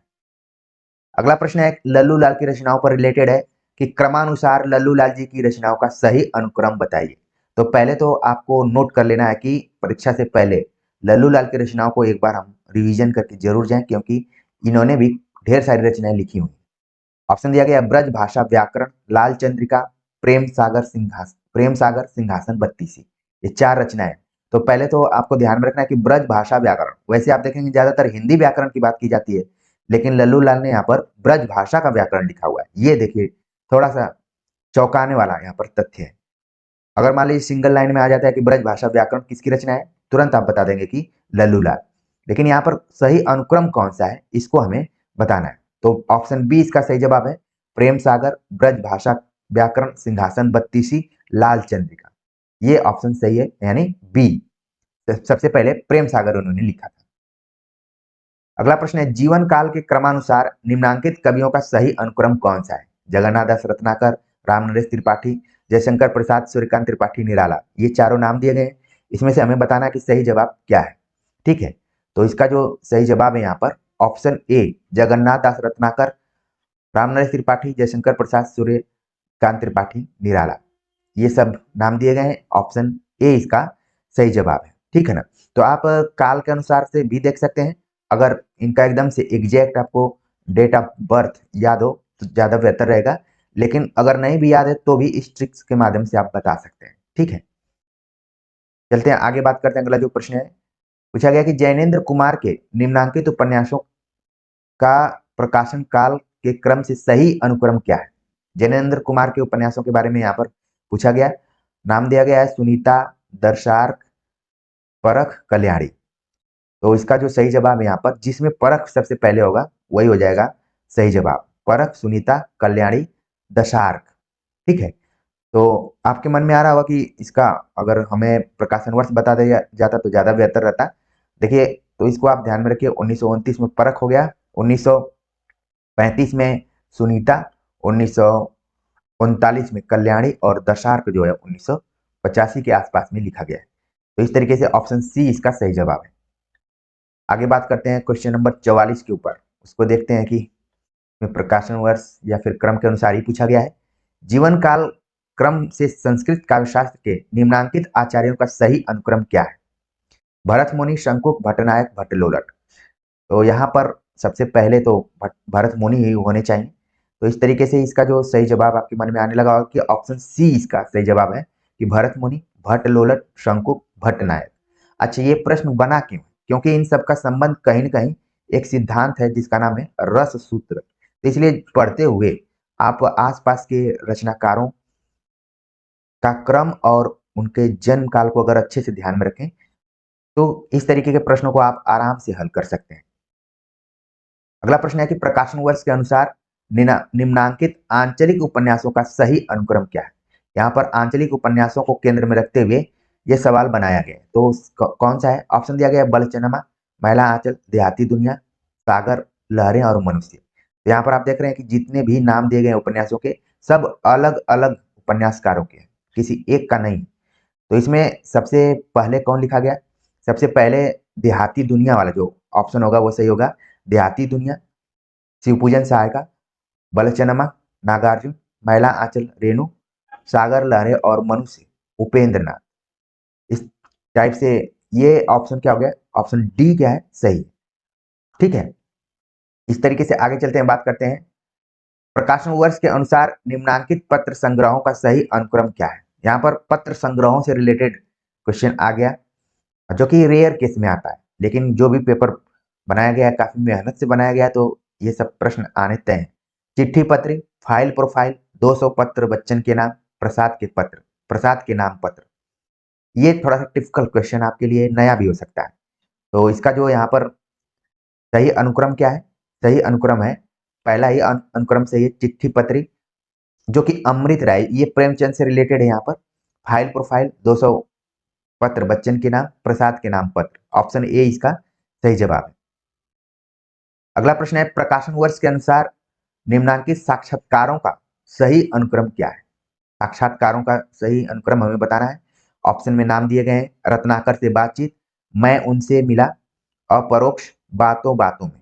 अगला प्रश्न है लल्लू लाल की रचनाओं पर रिलेटेड है कि क्रमानुसार लल्लू लाल जी की रचनाओं का सही अनुक्रम बताइए। तो पहले तो आपको नोट कर लेना है कि परीक्षा से पहले लल्लू लाल की रचनाओं को एक बार हम रिवीजन करके जरूर जाएं, क्योंकि इन्होंने भी ढेर सारी रचनाएं लिखी हुई। ऑप्शन दिया गया ब्रज भाषा व्याकरण, लाल चंद्रिका, प्रेम सागर सिंहासन बत्तीसी। ये 4 रचनाएं। तो पहले तो आपको ध्यान में रखना है कि ब्रज भाषा व्याकरण, वैसे आप देखेंगे ज्यादातर हिंदी व्याकरण की बात की जाती है, लेकिन लल्लू लाल ने यहाँ पर ब्रज भाषा का व्याकरण लिखा हुआ है। ये देखिए थोड़ा सा चौंकाने वाला यहाँ पर तथ्य है। अगर मान लीजिए सिंगल लाइन में आ जाता है कि ब्रज भाषा व्याकरण किसकी रचना है, तुरंत आप बता देंगे कि लल्लू लाल। लेकिन यहाँ पर सही अनुक्रम कौन सा है इसको हमें बताना है। तो ऑप्शन बी इसका सही जवाब है, प्रेम सागर, ब्रज भाषा व्याकरण, सिंहासन बत्तीसी, लाल चंद्रिका। ये ऑप्शन सही है, यानी बी। सबसे पहले प्रेम सागर उन्होंने लिखा था। अगला प्रश्न है, जीवन काल के क्रमानुसार निम्नांकित कवियों का सही अनुक्रम कौन सा है? जगन्नाथ दास रत्नाकर, रामनरेश त्रिपाठी, जयशंकर प्रसाद, सूर्यकांत त्रिपाठी, निराला। ये चारों नाम दिए गए। इसमें से हमें बताना है कि सही जवाब क्या है। ठीक है, तो इसका जो सही जवाब है यहाँ पर ऑप्शन ए, जगन्नाथ दास रत्नाकर, रामनरेश त्रिपाठी, जयशंकर प्रसाद, सूर्यकांत त्रिपाठी, निराला। ये सब नाम दिए गए हैं। ऑप्शन ए इसका सही जवाब है। ठीक है ना, तो आप काल के अनुसार से भी देख सकते हैं। अगर इनका एकदम से एग्जैक्ट आपको डेट ऑफ बर्थ याद हो तो ज्यादा बेहतर रहेगा, लेकिन अगर नहीं भी याद है तो भी इस ट्रिक्स के माध्यम से आप बता सकते हैं। ठीक है, चलते हैं आगे, बात करते हैं। अगला जो प्रश्न है पूछा गया कि जैनेन्द्र कुमार के निम्नांकित उपन्यासों का प्रकाशन काल के क्रम से सही अनुक्रम क्या है? जैनेन्द्र कुमार के उपन्यासों के बारे में यहाँ पर पूछा गया। नाम दिया गया है सुनीता, दर्शार्क, परख, कल्याणी। तो इसका जो सही जवाब है यहाँ पर, जिसमें परख सबसे पहले होगा वही हो जाएगा सही जवाब। परख, सुनीता, कल्याणी, दशार्क। ठीक है, तो आपके मन में आ रहा होगा कि इसका अगर हमें प्रकाशन वर्ष बता दिया जाता तो ज्यादा बेहतर रहता। देखिए, तो इसको आप ध्यान में रखिए, 1929 में परख हो गया, 1935 में सुनीता, 1939 में कल्याणी, और दशार्क जो है 1985 के आसपास में लिखा गया है। तो इस तरीके से ऑप्शन सी इसका सही जवाब है। आगे बात करते हैं क्वेश्चन नंबर 44 के ऊपर। उसको देखते हैं कि में प्रकाशन वर्ष या फिर क्रम के अनुसार ही पूछा गया है। जीवन काल क्रम से संस्कृत काव्यशास्त्र के निम्नांकित आचार्यों का सही अनुक्रम क्या है? भरत मुनि, शंकुक, भट्टनायक, भट्टलोलट। तो यहाँ पर सबसे पहले तो भरत मुनि ही होने चाहिए। तो इस तरीके से इसका जो सही जवाब आपके मन में आने लगा होगा कि ऑप्शन सी इसका सही जवाब है कि भरत मुनि, भट्टलोलट, शंकुक, भट्टनायक। अच्छा, ये प्रश्न बना क्यों? क्योंकि इन सबका संबंध कहीं न कहीं एक सिद्धांत है जिसका नाम है रस सूत्र। तो इसलिए पढ़ते हुए आप आसपास के रचनाकारों का क्रम और उनके जन्म काल को अगर अच्छे से ध्यान में रखें तो इस तरीके के प्रश्नों को आप आराम से हल कर सकते हैं। अगला प्रश्न है कि प्रकाशन वर्ष के अनुसार निम्नांकित आंचलिक उपन्यासों का सही अनुक्रम क्या है? यहाँ पर आंचलिक उपन्यासों को केंद्र में रखते हुए यह सवाल बनाया गया है। तो कौन सा है? ऑप्शन दिया गया है बलचनमा, महिला आंचल, देहाती दुनिया, सागर, लहरें और मनुष्य। तो यहाँ पर आप देख रहे हैं कि जितने भी नाम दिए गए उपन्यासों के सब अलग अलग उपन्यासकारों के हैं, किसी एक का नहीं। तो इसमें सबसे पहले कौन लिखा गया? सबसे पहले देहाती दुनिया वाला जो ऑप्शन होगा वो सही होगा। देहाती दुनिया, शिवपूजन सहायका, बलचनमा, नागार्जुन, महिला आंचल रेणु, सागर लहरे और मनुष्य उपेंद्र नाथ। इस टाइप से ये ऑप्शन क्या हो गया? ऑप्शन डी क्या है? सही। ठीक है, इस तरीके से आगे चलते हैं, बात करते हैं प्रकाशन वर्ष के अनुसार निम्नांकित पत्र संग्रहों का सही अनुक्रम क्या है? यहाँ पर पत्र संग्रहों से रिलेटेड क्वेश्चन आ गया, जो कि रेयर केस में आता है, लेकिन जो भी पेपर बनाया गया है काफी मेहनत से बनाया गया है, तो ये सब प्रश्न आने तय हैं। चिट्ठी पत्र, फाइल प्रोफाइल, 200 पत्र बच्चन के नाम, प्रसाद के पत्र, प्रसाद के नाम पत्र। ये थोड़ा सा टिपिकल क्वेश्चन आपके लिए नया भी हो सकता है। तो इसका जो यहाँ पर सही अनुक्रम क्या है? सही अनुक्रम है, पहला ही अनुक्रम सही है, चिट्ठी पत्री, जो कि अमृत राय, ये प्रेमचंद से रिलेटेड है। यहाँ पर फाइल प्रोफाइल, 200 पत्र बच्चन के नाम, प्रसाद के नाम पत्र। ऑप्शन ए इसका सही जवाब है। अगला प्रश्न है प्रकाशन वर्ष के अनुसार निम्नांकित साक्षात्कारों का सही अनुक्रम क्या है? साक्षात्कारों का सही अनुक्रम हमें बताना है। ऑप्शन में नाम दिए गए हैं, रत्नाकर से बातचीत, मैं उनसे मिला, अपरोक्ष, बातों बातों में।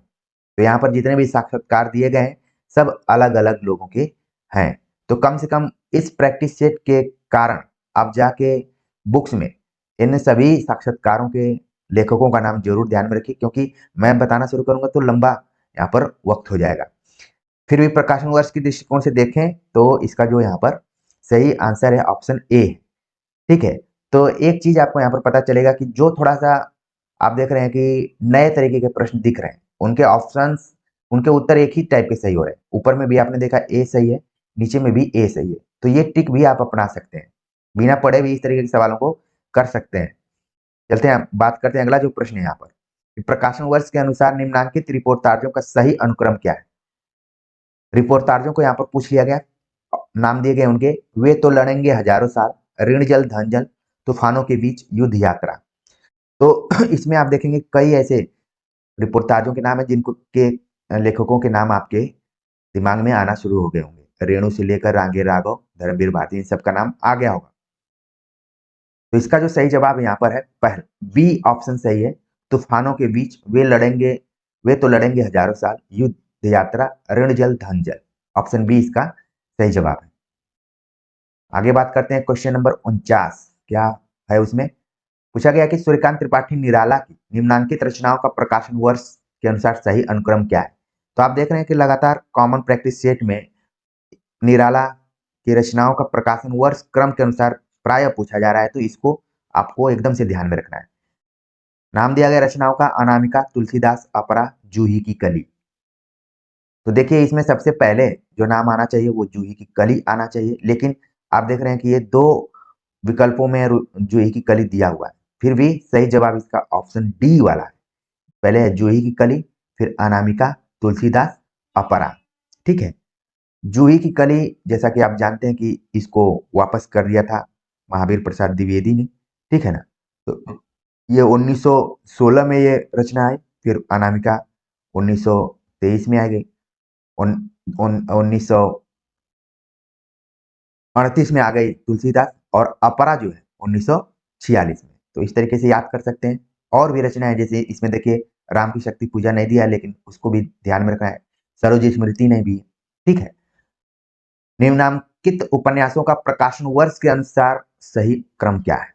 तो यहाँ पर जितने भी साक्षात्कार दिए गए हैं सब अलग अलग लोगों के हैं। तो कम से कम इस प्रैक्टिस सेट के कारण आप जाके बुक्स में इन सभी साक्षात्कारों के लेखकों का नाम जरूर ध्यान में रखिए, क्योंकि मैं बताना शुरू करूंगा तो लंबा यहाँ पर वक्त हो जाएगा। फिर भी प्रकाशन वर्ष के दृष्टिकोण से देखें तो इसका जो यहाँ पर सही आंसर है ऑप्शन ए। ठीक है, तो एक चीज आपको यहाँ पर पता चलेगा कि जो थोड़ा सा आप देख रहे हैं कि नए तरीके के प्रश्न दिख रहे हैं, उनके ऑप्शंस, उनके उत्तर एक ही टाइप के सही हो रहे हैं। ऊपर में भी आपने देखा ए सही है, नीचे में भी ए सही है। तो ये ट्रिक भी आप अपना सकते हैं, बिना पढ़े भी इस तरीके के सवालों को कर सकते हैं। चलते हैं, बात करते हैं अगला जो प्रश्न है यहाँ पर, प्रकाशन वर्ष के अनुसार निम्नांकित रिपोर्टार्जों का सही अनुक्रम क्या है? रिपोर्टार्जों को यहाँ पर पूछ लिया गया, नाम दिए गए उनके, वे तो लड़ेंगे हजारों साल, ऋण जल धन जल, तूफानों के बीच युद्ध यात्रा। तो इसमें आप देखेंगे कई ऐसे रिपोर्टार्जों के नाम है जिनको के लेखकों के नाम आपके दिमाग में आना शुरू हो गए होंगे। रेणु से लेकर रांगे राघव, धर्मवीर भारती, इन सबका नाम आ गया होगा। तो इसका जो सही जवाब यहाँ पर है पहला बी ऑप्शन सही है, तूफानों के बीच वे तो लड़ेंगे हजारों साल, युद्ध यात्रा, ऋण जल धन जल। ऑप्शन बी इसका सही जवाब है। आगे बात करते हैं क्वेश्चन नंबर 49। क्या है उसमें? पूछा गया कि सूर्यकांत त्रिपाठी निराला की निम्नांकित रचनाओं का प्रकाशन वर्ष के अनुसार सही अनुक्रम क्या है? तो आप देख रहे हैं कि लगातार कॉमन प्रैक्टिस सेट में निराला की रचनाओं का प्रकाशन वर्ष क्रम के अनुसार प्राय पूछा जा रहा है, तो इसको आपको एकदम से ध्यान में रखना है। नाम दिया गया रचनाओं का, अनामिका, तुलसीदास, अपरा, जूही की कली। तो देखिए इसमें सबसे पहले जो नाम आना चाहिए वो जूही की कली आना चाहिए, लेकिन आप देख रहे हैं कि ये दो विकल्पों में जूही की कली दिया हुआ है, फिर भी सही जवाब इसका ऑप्शन डी वाला है। पहले है जूही की कली, फिर अनामिका, तुलसीदास, अपरा। ठीक है। जूही की कली, जैसा कि आप जानते हैं कि इसको वापस कर दिया था महावीर प्रसाद द्विवेदी ने। ठीक है ना। तो ये 1916 में ये रचना आई। फिर अनामिका 1923 में आ गई। 1938 में आ गई तुलसीदास। और अपरा जो है 1946 में। तो इस तरीके से याद कर सकते हैं। और भी रचना है, जैसे इसमें देखिए राम की शक्ति पूजा नहीं दिया है, लेकिन उसको भी ध्यान में रखना है। सरोज स्मृति नहीं भी है। ठीक है। निम्नांकित उपन्यासों का प्रकाशन वर्ष के अनुसार सही क्रम क्या है?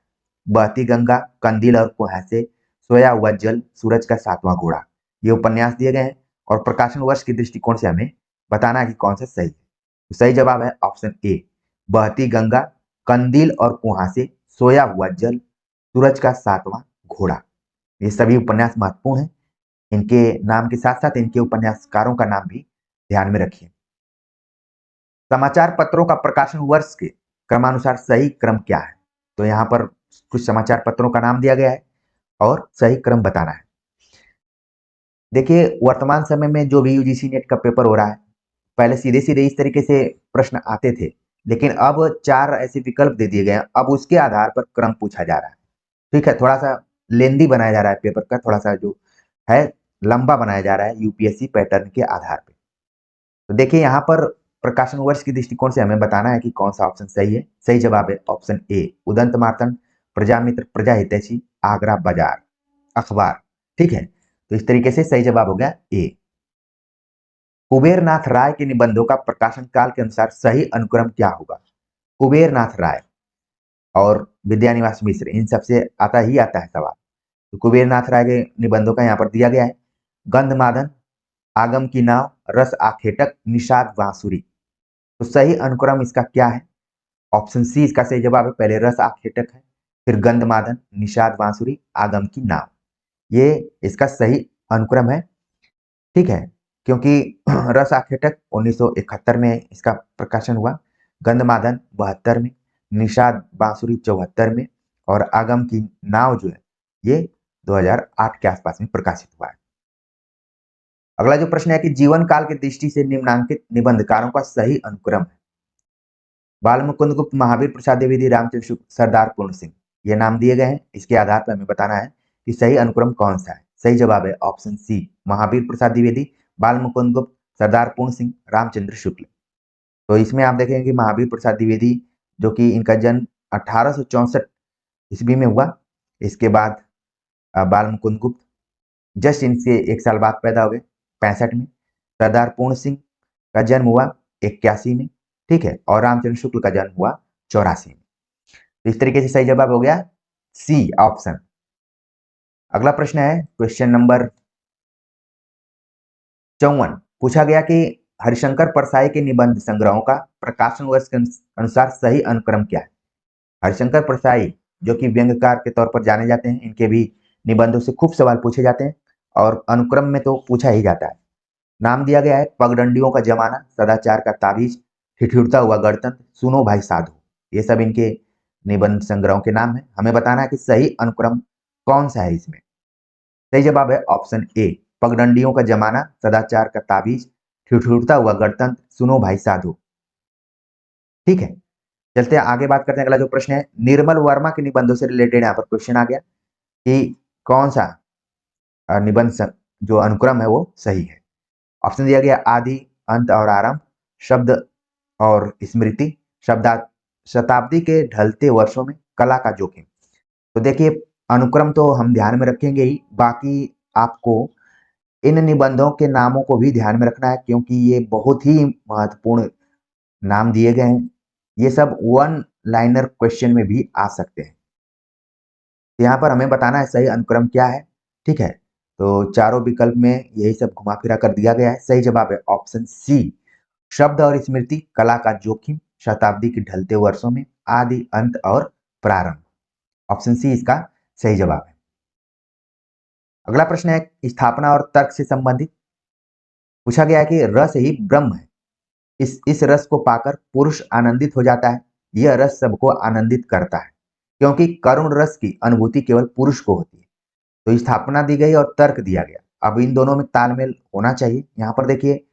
बहती गंगा, कंदील और कुहासे, सोया हुआ जल, सूरज का सातवां घोड़ा। ये उपन्यास दिए गए हैं और प्रकाशन वर्ष के दृष्टिकोण से हमें बताना है कि कौन सा सही है। तो सही जवाब है ऑप्शन ए, बहती गंगा, कंदील और कुहासे, सोया हुआ जल, सूरज का सातवां घोड़ा। ये सभी उपन्यास महत्वपूर्ण हैं। इनके नाम के साथ साथ इनके उपन्यासकारों का नाम भी ध्यान में रखिए। समाचार पत्रों का प्रकाशन वर्ष के क्रमानुसार सही क्रम क्या है? तो यहाँ पर कुछ समाचार पत्रों का नाम दिया गया है और सही क्रम बताना है। देखिए वर्तमान समय में जो भी यूजीसी नेट का पेपर हो रहा है, पहले सीधे सीधे इस तरीके से प्रश्न आते थे, लेकिन अब 4 ऐसे विकल्प दे दिए गए हैं। अब उसके आधार पर क्रम पूछा जा रहा है। ठीक है। थोड़ा सा लेंदी बनाया जा रहा है पेपर का, थोड़ा सा जो है लंबा बनाया जा रहा है यूपीएससी पैटर्न के आधार पे। तो देखिए यहाँ पर प्रकाशन वर्ष के दृष्टिकोण से हमें बताना है कि कौन सा ऑप्शन सही है। सही जवाब है ऑप्शन ए, उदंत मार्तंड, प्रजामित्र, प्रजा हितैषी, आगरा बाजार अखबार। ठीक है। तो इस तरीके से सही जवाब हो गया ए। कुबेरनाथ राय के निबंधों का प्रकाशन काल के अनुसार सही अनुक्रम क्या होगा? कुबेरनाथ राय और विद्यानिवास मिश्र, इन सबसे आता है सवाल। तो कुबेरनाथ राय के निबंधों का यहाँ पर दिया गया है। गंधमादन, आगम की नाव, रस आखेटक, निषाद बांसुरी। तो सही अनुक्रम इसका क्या है? ऑप्शन सी इसका सही जवाब है। पहले रस आखेटक है, फिर गंधमादन, निषाद बांसुरी, आगम की नाव। ये इसका सही अनुक्रम है। ठीक है। क्योंकि रस आखेटक 1971 में इसका प्रकाशन हुआ, गंधमादन 72 में, निषाद बांसुरी 74 में, और आगम की नाव जो है ये 2008 के आसपास में प्रकाशित हुआ है। अगला जो प्रश्न है कि जीवन काल की दृष्टि से निम्नांकित निबंधकारों का सही अनुक्रम है। बाल मुकुंद गुप्त, महावीर प्रसाद द्विवेदी, रामचंद्र शुक्ल, सरदार पूर्ण सिंह। ये नाम दिए गए हैं। इसके आधार पर हमें बताना है कि सही अनुक्रम कौन सा है। सही जवाब है ऑप्शन सी, महावीर प्रसाद द्विवेदी, बाल मुकुंद गुप्त, सरदार पूर्ण सिंह, रामचंद्र शुक्ल। तो इसमें आप देखेंगे कि महावीर प्रसाद द्विवेदी, जो कि इनका जन्म 1864 ईस्वी में हुआ। इसके बाद बाल मुकुंद गुप्त जस्ट इनसे 1 साल बाद पैदा हो गए, 65 में। सरदार पूर्ण सिंह का जन्म हुआ 81 में। ठीक है। और रामचंद्र शुक्ल का जन्म हुआ 84 में। तो इस तरीके से सही जवाब हो गया सी ऑप्शन। अगला प्रश्न है क्वेश्चन नंबर 54। पूछा गया कि हरिशंकर परसाई के निबंध संग्रहों का प्रकाशन वर्ष के अनुसार सही अनुक्रम क्या है? हरिशंकर परसाई जो कि व्यंग्यकार के तौर पर जाने जाते हैं, इनके भी निबंधों से खूब सवाल पूछे जाते हैं और अनुक्रम में तो पूछा ही जाता है। नाम दिया गया है पगडंडियों का जमाना, सदाचार का ताबीज, ठिठुरता हुआ गणतंत्र, सुनो भाई साधु। ये सब इनके निबंध संग्रहों के नाम है। हमें बताना है कि सही अनुक्रम कौन सा है इसमें। सही जवाब है ऑप्शन ए, पगडंडियों का जमाना, सदाचार का ताबीज, ठिठुरता हुआ गणतंत्र, सुनो भाई साधु। ठीक है। चलते हैं आगे बात करते हैं। अगला जो प्रश्न है, निर्मल वर्मा के निबंधों से रिलेटेड यहाँ पर क्वेश्चन आ गया कि कौन सा जो अनुक्रम है वो सही है। ऑप्शन दिया गया आदि, अंत और आरंभ, शब्द और स्मृति, शब्दा शताब्दी के ढलते वर्षों में, कला का जोखिम। तो देखिए अनुक्रम तो हम ध्यान में रखेंगे ही, बाकी आपको इन निबंधों के नामों को भी ध्यान में रखना है, क्योंकि ये बहुत ही महत्वपूर्ण नाम दिए गए हैं। ये सब वन लाइनर क्वेश्चन में भी आ सकते हैं। तो यहाँ पर हमें बताना है सही अनुक्रम क्या है। ठीक है। तो चारों विकल्प में यही सब घुमा फिरा कर दिया गया है। सही जवाब है ऑप्शन सी, शब्द और स्मृति, कला का जोखिम, शताब्दी के ढलते वर्षों में, आदि, अंत और प्रारंभ। ऑप्शन सी इसका सही जवाब है। अगला प्रश्न है स्थापना और तर्क से संबंधित। पूछा गया है कि रस ही ब्रह्म है, इस रस को पाकर पुरुष आनंदित हो जाता है। यह रस सबको आनंदित करता है, क्योंकि करुण रस की अनुभूति केवल पुरुष को होती है। तो स्थापना दी गई और तर्क दिया गया। अब इन दोनों में तालमेल होना चाहिए। यहाँ पर देखिए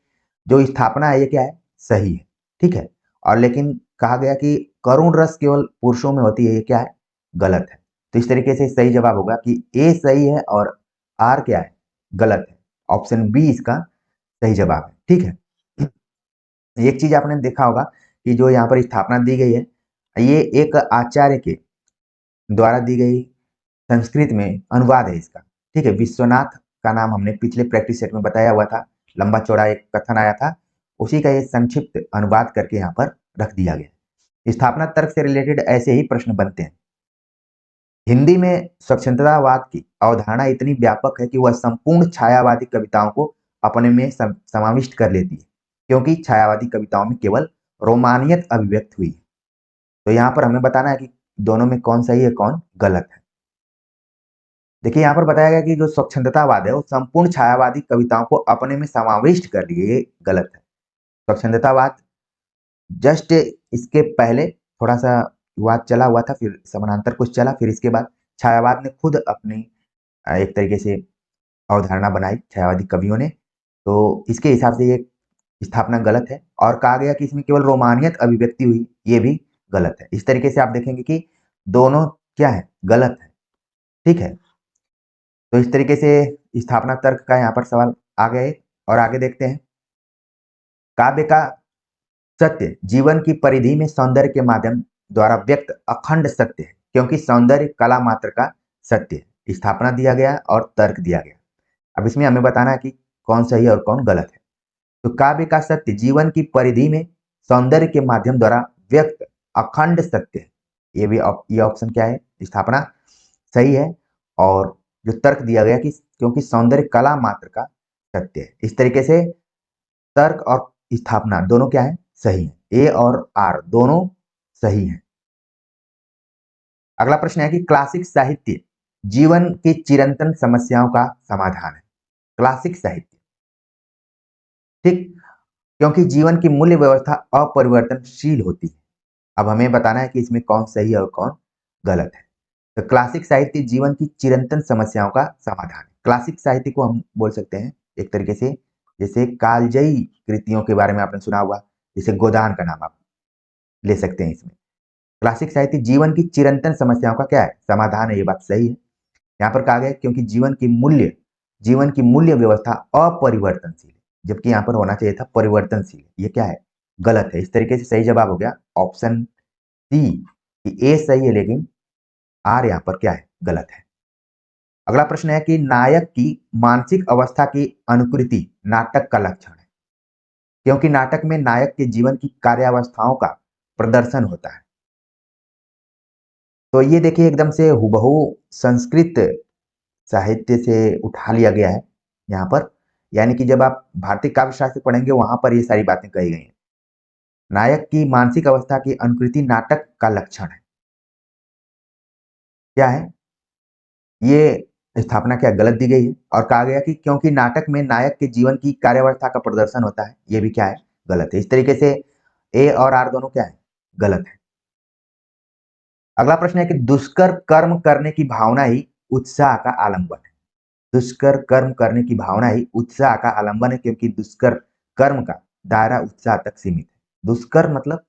जो स्थापना है ये क्या है, सही है, ठीक है। और लेकिन कहा गया कि करुण रस केवल पुरुषों में होती है, ये क्या है, गलत है। तो इस तरीके से सही जवाब होगा कि ए सही है और आर क्या है, गलत है। ऑप्शन बी इसका सही जवाब है, ठीक है। एक चीज आपने देखा होगा कि जो यहाँ पर स्थापना दी गई है, ये एक आचार्य के द्वारा दी गई संस्कृत में अनुवाद है इसका, ठीक है। विश्वनाथ का नाम हमने पिछले प्रैक्टिस सेट में बताया हुआ था, लंबा चौड़ा एक कथन आया था, उसी का ये संक्षिप्त अनुवाद करके यहाँ पर रख दिया गया। स्थापना तर्क से रिलेटेड ऐसे ही प्रश्न बनते हैं। हिंदी में स्वच्छंदतावाद की अवधारणा इतनी व्यापक है कि वह संपूर्ण छायावादी कविताओं को अपने में समाविष्ट कर लेती है, क्योंकि छायावादी कविताओं में केवल रोमानियत अभिव्यक्त हुई है। तो यहाँ पर हमें बताना है कि दोनों में कौन सही है, कौन गलत है। देखिए यहाँ पर बताया गया कि जो स्वच्छंदतावाद है वो संपूर्ण छायावादी कविताओं को अपने में समाविष्ट कर लिए, ये गलत है। स्वच्छंदतावाद जस्ट इसके पहले थोड़ा सा विवाद चला हुआ था, फिर समानांतर कुछ चला, फिर इसके बाद छायावाद ने खुद अपनी एक तरीके से अवधारणा बनाई छायावादी कवियों ने। तो इसके हिसाब से ये स्थापना गलत है। और कहा गया कि इसमें केवल रोमानियत अभिव्यक्ति हुई, ये भी गलत है। इस तरीके से आप देखेंगे कि दोनों क्या है, गलत है, ठीक है। तो इस तरीके से स्थापना तर्क का यहाँ पर सवाल आ गए। और आगे देखते हैं, काव्य का सत्य जीवन की परिधि में सौंदर्य के माध्यम द्वारा व्यक्त अखंड सत्य है, क्योंकि सौंदर्य कला मात्र का सत्य है। स्थापना दिया गया और तर्क दिया गया। अब इसमें हमें बताना है कि कौन सही है और कौन गलत है। तो काव्य का सत्य जीवन की परिधि में सौंदर्य के माध्यम द्वारा व्यक्त अखंड सत्य है, ये भी ये ऑप्शन क्या है, स्थापना सही है। और जो तर्क दिया गया कि क्योंकि सौंदर्य कला मात्र का सत्य है, इस तरीके से तर्क और स्थापना दोनों क्या है, सही है। ए और आर दोनों सही हैं। अगला प्रश्न है कि क्लासिक साहित्य जीवन की चिरंतन समस्याओं का समाधान है। क्लासिक साहित्य, ठीक, क्योंकि जीवन की मूल्य व्यवस्था अपरिवर्तनशील होती है। अब हमें बताना है कि इसमें कौन सही है और कौन गलत है। तो क्लासिक साहित्य जीवन की चिरंतन समस्याओं का समाधान है। क्लासिक साहित्य को हम बोल सकते हैं एक तरीके से, जैसे कालजयी कृतियों के बारे में आपने सुना हुआ, जैसे गोदान का नाम आप ले सकते हैं इसमें। क्लासिक साहित्य जीवन की चिरंतन समस्याओं का क्या है, समाधान है, ये बात सही है। यहाँ पर कहा गया क्योंकि जीवन की मूल्य व्यवस्था अपरिवर्तनशील है, जबकि यहाँ पर होना चाहिए था परिवर्तनशील। ये क्या है, गलत है। इस तरीके से सही जवाब हो गया ऑप्शन सी, कि ए सही है लेकिन आर यहाँ पर क्या है, गलत है। अगला प्रश्न है कि नायक की मानसिक अवस्था की अनुकृति नाटक का लक्षण है, क्योंकि नाटक में नायक के जीवन की कार्यावस्थाओं का प्रदर्शन होता है। तो ये देखिए एकदम से हुबहू संस्कृत साहित्य से उठा लिया गया है यहाँ पर। यानी कि जब आप भारतीय काव्य शास्त्र पढ़ेंगे वहां पर ये सारी बातें कही गई हैं। नायक की मानसिक अवस्था की अनुकृति नाटक का लक्षण है, क्या है, ये स्थापना क्या गलत दी गई है। और कहा गया कि क्योंकि नाटक में नायक के जीवन की कार्यावस्था का प्रदर्शन होता है, ये भी क्या है, गलत है। इस तरीके से ए और आर दोनों क्या है, गलत है। अगला प्रश्न है कि दुष्कर कर्म करने की भावना ही उत्साह का आलंबन है। दुष्कर कर्म करने की भावना ही उत्साह का आलंबन है, क्योंकि दुष्कर कर्म का दायरा उत्साह तक सीमित है। दुष्कर मतलब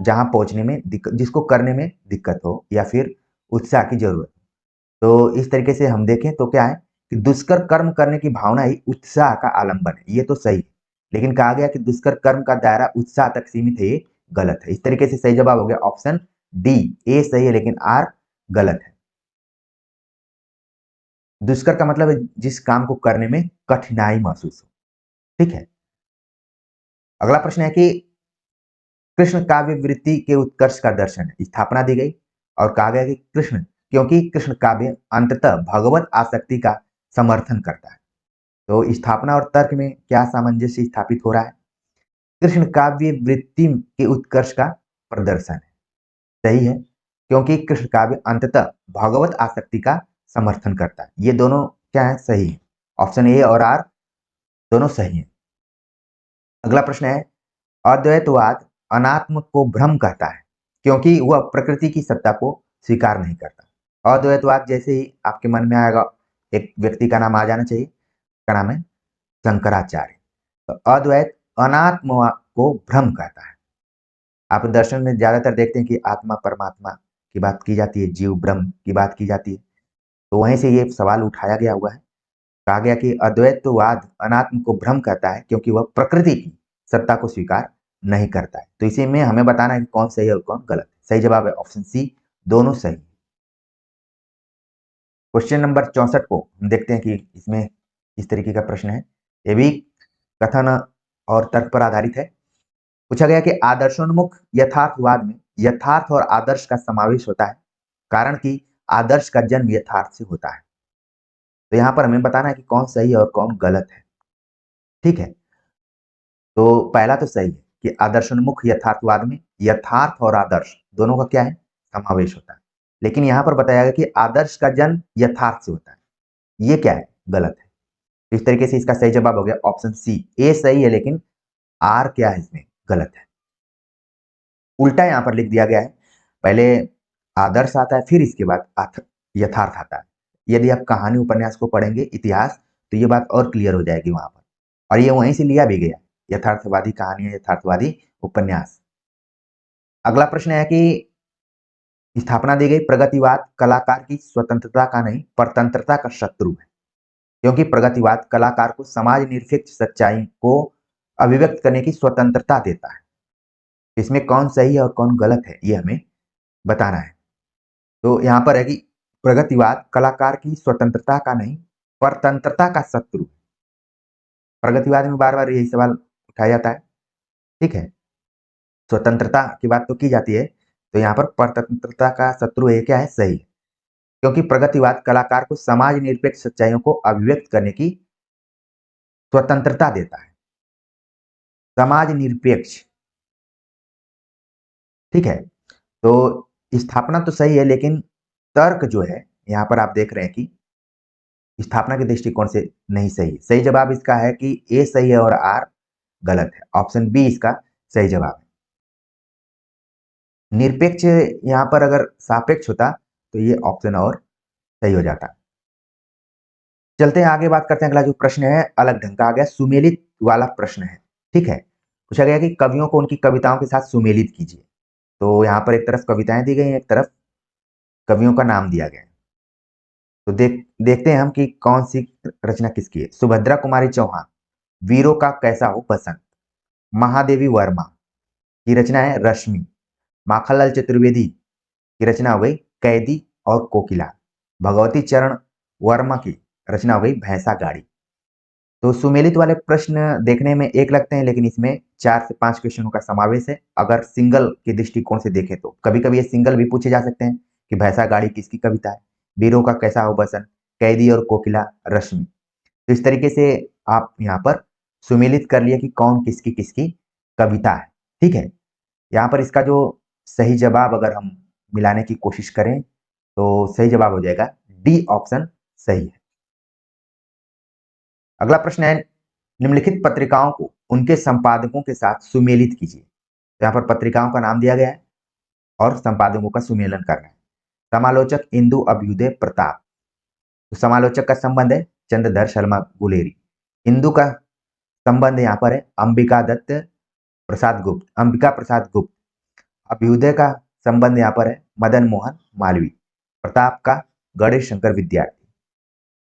जहां पहुंचने में दिक्कत, जिसको करने में दिक्कत हो या फिर उत्साह की जरूरत। तो इस तरीके से हम देखें तो क्या है कि दुष्कर कर्म करने की भावना ही उत्साह का आलंबन है, ये तो सही है। लेकिन कहा गया कि दुष्कर कर्म का दायरा उत्साह तक सीमित है, ये गलत है। इस तरीके से सही जवाब हो गया ऑप्शन डी, ए सही है लेकिन आर गलत है। दुष्कर का मतलब है जिस काम को करने में कठिनाई महसूस हो, ठीक है। अगला प्रश्न है कि कृष्ण काव्य वृत्ति के उत्कर्ष का दर्शन है। स्थापना दी गई और कहा गया कि कृष्ण, क्योंकि कृष्ण काव्य अंततः भगवत आसक्ति का समर्थन करता है। तो स्थापना और तर्क में क्या सामंजस्य स्थापित हो रहा है, कृष्ण काव्य वृत्ति के उत्कर्ष का प्रदर्शन है, सही है, क्योंकि कृष्ण काव्य अंततः भगवत आसक्ति का समर्थन करता है। ये दोनों क्या है, सही है। ऑप्शन ए और आर दोनों सही है। अगला प्रश्न है, अद्वैतवाद अनात्म को भ्रम कहता है, क्योंकि वह प्रकृति की सत्ता को स्वीकार नहीं करता। अद्वैतवाद जैसे ही आपके मन में आएगा एक व्यक्ति का नाम आ जाना चाहिए, का नाम है शंकराचार्य। तो अद्वैत अनात्म को भ्रम कहता है। आप दर्शन में ज्यादातर देखते हैं कि आत्मा परमात्मा की बात की जाती है, जीव ब्रह्म की बात की जाती है। तो वहीं से ये सवाल उठाया गया हुआ है। कहा गया कि अद्वैतवाद अनात्म को भ्रम कहता है क्योंकि वह प्रकृति की सत्ता को स्वीकार नहीं करता है। तो इसी में हमें बताना है कि कौन सही है और कौन गलत है। सही जवाब है ऑप्शन सी, दोनों सही। क्वेश्चन नंबर 64 को हम देखते हैं कि इसमें किस तरीके का प्रश्न है। ये भी कथन और तर्क पर आधारित है। पूछा गया कि आदर्शोन्मुख यथार्थवाद में यथार्थ और आदर्श का समावेश होता है, कारण कि आदर्श का जन्म यथार्थ से होता है। तो यहाँ पर हमें बताना है कि कौन सही है और कौन गलत है। ठीक है, तो पहला तो सही है कि आदर्शोन्मुख यथार्थवाद में यथार्थ और आदर्श दोनों का क्या है, समावेश होता है। लेकिन यहाँ पर बताया गया कि आदर्श का जन्म यथार्थ से होता है, ये क्या है, गलत है। तो इस तरीके से इसका सही जवाब हो गया ऑप्शन सी। ए सही है लेकिन आर क्या है इसमें, गलत है। उल्टा यहाँ पर लिख दिया गया है, पहले आदर्श आता है फिर इसके बाद यथार्थ आता है। यदि आप कहानी उपन्यास को पढ़ेंगे, इतिहास, तो ये बात और क्लियर हो जाएगी वहां पर। और ये वहीं से लिया भी गया, यथार्थवादी कहानियां, यथार्थवादी उपन्यास। अगला प्रश्न है कि स्थापना दी गई प्रगतिवाद कलाकार की स्वतंत्रता का नहीं परतंत्रता का शत्रु है, क्योंकि प्रगतिवाद कलाकार को समाज निरपेक्ष सच्चाई को अभिव्यक्त करने की स्वतंत्रता देता है। इसमें कौन सही है और कौन गलत है ये हमें बताना है। तो यहाँ पर है कि प्रगतिवाद कलाकार की स्वतंत्रता का नहीं परतंत्रता का शत्रु। प्रगतिवाद में बार बार यही सवाल उठाया जाता है। ठीक है, स्वतंत्रता की बात तो की जाती है, तो यहाँ पर परतंत्रता का शत्रु है, क्या है, सही है। क्योंकि प्रगतिवाद कलाकार को समाज निरपेक्ष सच्चाइयों को अभिव्यक्त करने की स्वतंत्रता देता है, समाज निरपेक्ष। ठीक है, तो स्थापना तो सही है लेकिन तर्क जो है यहाँ पर आप देख रहे हैं कि स्थापना के दृष्टिकोण से नहीं सही। सही जवाब इसका है कि ए सही है और आर गलत है। ऑप्शन बी इसका सही जवाब है। निरपेक्ष यहाँ पर अगर सापेक्ष होता तो ये ऑप्शन और सही हो जाता। चलते हैं आगे, बात करते हैं। अगला जो प्रश्न है अलग ढंग का आ गया, सुमेलित वाला प्रश्न है। ठीक है, पूछा गया कि कवियों को उनकी कविताओं के साथ सुमेलित कीजिए। तो यहाँ पर एक तरफ कविताएं दी गई हैं, एक तरफ कवियों का नाम दिया गया है। तो देखते हैं हम कि कौन सी रचना किसकी है। सुभद्रा कुमारी चौहान, वीरों का कैसा हो बसंत। महादेवी वर्मा की रचना है रश्मि। माखनलाल चतुर्वेदी की रचना हो गई कैदी और कोकिला। भगवती चरण वर्मा की रचना हो गई भैंसा गाड़ी। तो सुमेलित वाले प्रश्न देखने में एक लगते हैं, लेकिन इसमें 4 से 5 क्वेश्चनों का समावेश है। अगर सिंगल के दृष्टिकोण से देखें तो कभी कभी ये सिंगल भी पूछे जा सकते हैं कि भैंसा गाड़ी किसकी कविता है, वीरों का कैसा हो बसंत, कैदी और कोकिला, रश्मि। तो इस तरीके से आप यहाँ पर सुमेलित कर लिए कि कौन किसकी किसकी कविता है। ठीक है, यहाँ पर इसका जो सही जवाब अगर हम मिलाने की कोशिश करें तो सही जवाब हो जाएगा डी, ऑप्शन सही है। अगला प्रश्न है, निम्नलिखित पत्रिकाओं को उनके संपादकों के साथ सुमेलित कीजिए। तो यहाँ पर पत्रिकाओं का नाम दिया गया है और संपादकों का सुमेलन करना है। समालोचक इंदु अभ्युदय प्रताप, तो समालोचक का संबंध है चंद्रधर शर्मा गुलेरी। इंदु का संबंध यहाँ पर है अंबिका प्रसाद गुप्त। अभ्युदय का संबंध यहाँ पर है मदन मोहन मालवीय। प्रताप का गणेश शंकर विद्यार्थी।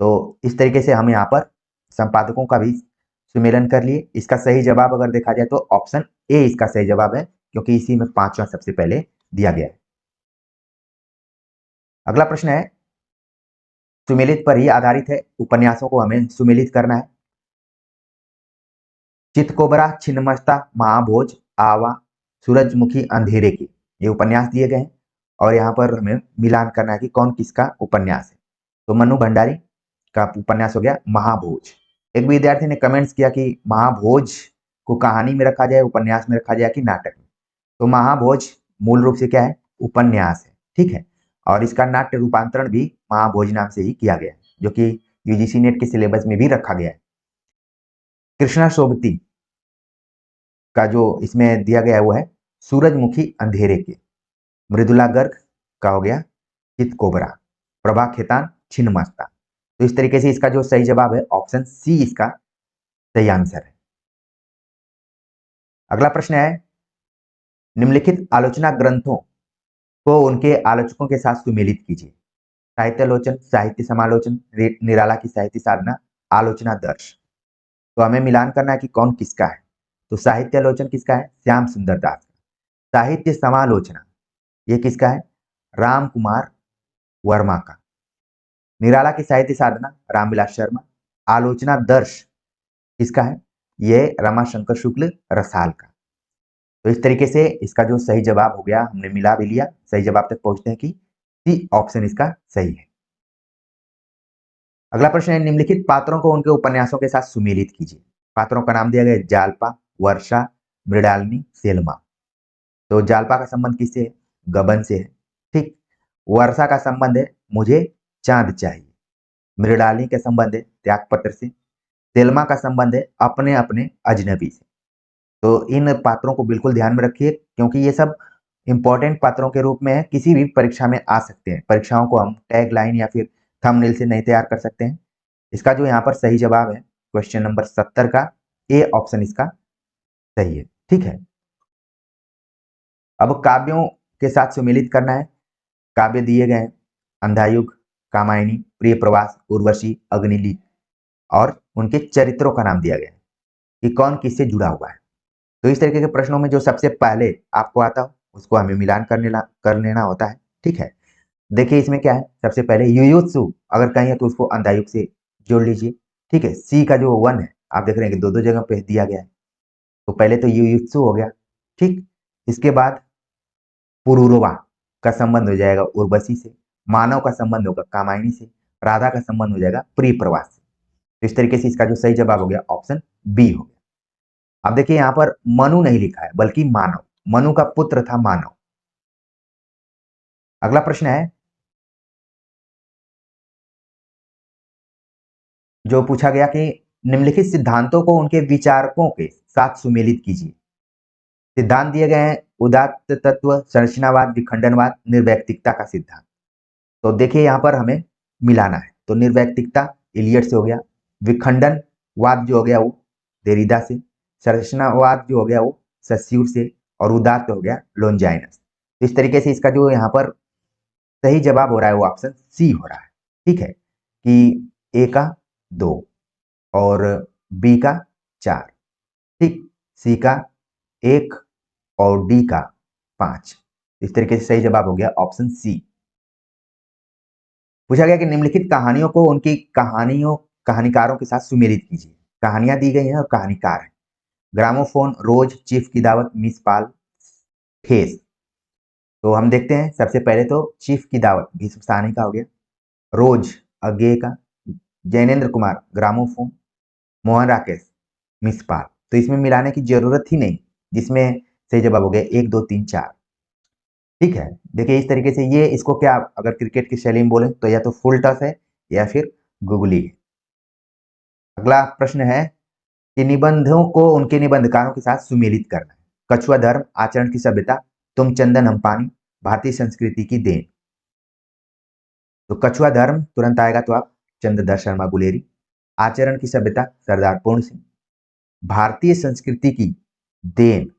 तो इस तरीके से हम यहाँ पर संपादकों का भी सुमेलन कर लिए। इसका सही जवाब अगर देखा जाए तो ऑप्शन ए इसका सही जवाब है, क्योंकि इसी में 5वां सबसे पहले दिया गया है। अगला प्रश्न है, सुमेलित पर ही आधारित है, उपन्यासों को हमें सुमेलित करना है। चितकोबरा, छिन्नमस्ता, महाभोज, आवा, सूरजमुखी, अंधेरे की, ये उपन्यास दिए गए हैं और यहाँ पर हमें मिलान करना है कि कौन किसका उपन्यास है। तो मनु भंडारी का उपन्यास हो गया महाभोज। एक विद्यार्थी ने कमेंट्स किया कि महाभोज को कहानी में रखा जाए, उपन्यास में रखा जाए कि नाटक में। तो महाभोज मूल रूप से क्या है, उपन्यास है। ठीक है, और इसका नाट्य रूपांतरण भी महाभोज नाम से ही किया गया है, जो कि यूजीसी नेट के सिलेबस में भी रखा गया है। कृष्णा सोबती का जो इसमें दिया गया है वो है सूरजमुखी अंधेरे के। मृदुला गर्ग का हो गया चितकोबरा। प्रभा खेतान छिन्नमस्ता। तो इस तरीके से इसका जो सही जवाब है ऑप्शन सी इसका सही आंसर है। अगला प्रश्न है, निम्नलिखित आलोचना ग्रंथों को उनके आलोचकों के साथ सुमेलित कीजिए। साहित्यालोचन, साहित्य समालोचन, निराला की साहित्य साधना, आलोचना दर्श। तो हमें मिलान करना है कि कौन किसका है। तो साहित्यालोचन किसका है? श्याम सुंदर दास का। साहित्य समालोचना ये किसका है? राम कुमार वर्मा का। निराला की साहित्य साधना रामविलास शर्मा। आलोचना दर्श किसका है? ये रमाशंकर शुक्ल रसाल का। तो इस तरीके से इसका जो सही जवाब हो गया, हमने मिला भी लिया, सही जवाब तक पहुंचते हैं कि सी ऑप्शन इसका सही है। अगला प्रश्न है, निम्नलिखित पात्रों को उनके उपन्यासों के साथ सुमेलित कीजिए। पात्रों का नाम दिया गया है जालपा, वर्षा, मृणालिनी, सेल्मा। तो जालपा का संबंध किससे है? गबन से है। ठीक। वर्षा का संबंध है मुझे चांद चाहिए। मृणालिनी का संबंध है त्यागपत्र से। सेल्मा का संबंध है अपने अपने अजनबी से। तो इन पात्रों को बिल्कुल ध्यान में रखिए, क्योंकि ये सब इंपॉर्टेंट पात्रों के रूप में है, किसी भी परीक्षा में आ सकते हैं। परीक्षाओं को हम टैग लाइन या फिर थंबनेल से नहीं तैयार कर सकते हैं। इसका जो यहाँ पर सही जवाब है क्वेश्चन नंबर 70 का ए ऑप्शन इसका सही है। ठीक है। अब काव्यों के साथ सुमेलित करना है। काव्य दिए गए हैं, अंधायुग, कामायनी, प्रिय प्रवास, उर्वशी, अग्निलीक, और उनके चरित्रों का नाम दिया गया है कि कौन किससे जुड़ा हुआ है। तो इस तरीके के प्रश्नों में जो सबसे पहले आपको आता हो उसको हमें मिलान कर लेना होता है। ठीक है। देखिए इसमें क्या है, सबसे पहले युयुत्सु अगर कहीं है तो उसको अंधायुग से जोड़ लीजिए। ठीक है। सी का जो 1 है आप देख रहे हैं कि दो दो जगह पे दिया गया है, तो पहले तो युयुत्सु हो गया। ठीक। इसके बाद पुरूरवा का संबंध हो जाएगा उर्वशी से, मानव का संबंध होगा कामायनी से, राधा का संबंध हो जाएगा प्रिय प्रवास से। तो इस तरीके से इसका जो सही जवाब हो गया ऑप्शन बी हो गया। अब देखिए यहां पर मनु नहीं लिखा है बल्कि मानव, मनु का पुत्र था मानव। अगला प्रश्न है जो पूछा गया कि निम्नलिखित सिद्धांतों को उनके विचारकों के साथ सुमेलित कीजिए। सिद्धांत दिए गए हैं उदात्त तत्व, संरचनावाद, विखंडनवाद, निर्वैयक्तिकता का सिद्धांत। तो देखिए यहां पर हमें मिलाना है। तो निर्वैयक्तिकता इलियट से हो गया, विखंडनवाद जो हो गया वो देरिदा से, संरचनावाद जो हो गया वो सस्यूर से, और उदात्त हो गया लोंजाइनस। तो इस तरीके से इसका जो यहाँ पर सही जवाब हो रहा है वो ऑप्शन सी हो रहा है। ठीक है, कि ए का 2 और बी का 4। ठीक। सी का 1 और डी का 5। इस तरीके से सही जवाब हो गया ऑप्शन सी। पूछा गया कि निम्नलिखित कहानियों को उनकी कहानीकारों के साथ सुमेलित कीजिए। कहानियां दी गई हैं और कहानीकार हैं। ग्रामोफोन, रोज, चीफ की दावत, मिस पाल, फेस। तो हम देखते हैं सबसे पहले तो चीफ की दावत भीष्म साहनी का हो गया, रोज अज्ञे का, जैनेन्द्र कुमार ग्रामोफोन, मोहन राकेश मिस पाल। तो इसमें मिलाने की जरूरत ही नहीं, जिसमें सही जवाब हो गया 1 2 3 4। ठीक है। देखिए इस तरीके से ये इसको क्या अगर क्रिकेट की शैली में बोले तो या तो फुल टॉस है या फिर गुगली है। अगला प्रश्न है कि निबंधों को उनके निबंधकारों के साथ सुमेलित करना है। कछुआ धर्म, आचरण की सभ्यता, तुम चंदन हम पानी, भारतीय संस्कृति की देन। तो कछुआ धर्म तुरंत आएगा तो आप चंद्रधर शर्मा गुलेरी। आचरण की सभ्यता सरदार पूर्ण सिंह। भारतीय संस्कृति की देन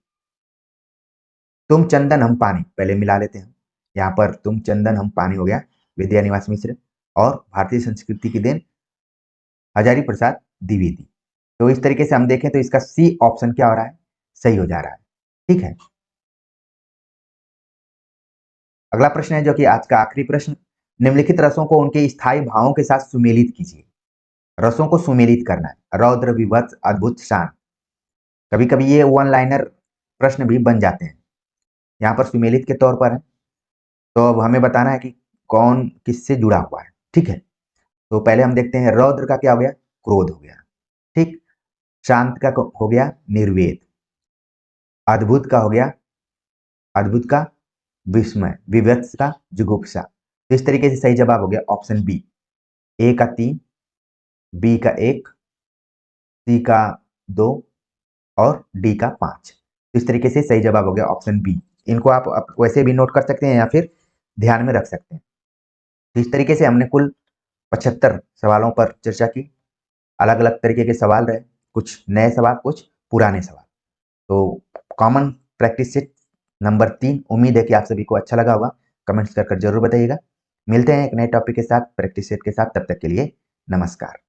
तुम चंदन हम पानी, पहले मिला लेते हैं। यहाँ पर तुम चंदन हम पानी हो गया विद्या निवास मिश्र, और भारतीय संस्कृति की देन हजारी प्रसाद द्विवेदी। तो इस तरीके से हम देखें तो इसका सी ऑप्शन क्या हो रहा है, सही हो जा रहा है। ठीक है। अगला प्रश्न है जो कि आज का आखिरी प्रश्न, निम्नलिखित रसों को उनके स्थायी भावों के साथ सुमेलित कीजिए। रसों को सुमेलित करना है, रौद्र, विभत्स, अद्भुत, शांत। कभी कभी ये वन लाइनर प्रश्न भी बन जाते हैं, यहाँ पर सुमेलित के तौर पर है। तो अब हमें बताना है कि कौन किससे जुड़ा हुआ है। ठीक है। तो पहले हम देखते हैं रौद्र का क्या हो गया, क्रोध हो गया। ठीक। शांत का हो गया निर्वेद। अद्भुत का हो गया, अद्भुत का विस्मय, विभत्स का जुगुप्सा। तो इस तरीके से सही जवाब हो गया ऑप्शन बी। ए का 3, बी का 1, सी का 2 और डी का 5। इस तरीके से सही जवाब हो गया ऑप्शन बी। इनको आप वैसे भी नोट कर सकते हैं या फिर ध्यान में रख सकते हैं। तो इस तरीके से हमने कुल 75 सवालों पर चर्चा की। अलग अलग तरीके के सवाल रहे, कुछ नए सवाल, कुछ पुराने सवाल। तो कॉमन प्रैक्टिस सेट नंबर 3, उम्मीद है कि आप सभी को अच्छा लगा होगा। कमेंट्स कर जरूर बताइएगा। मिलते हैं एक नए टॉपिक के साथ, प्रैक्टिस सेट के साथ। तब तक के लिए नमस्कार।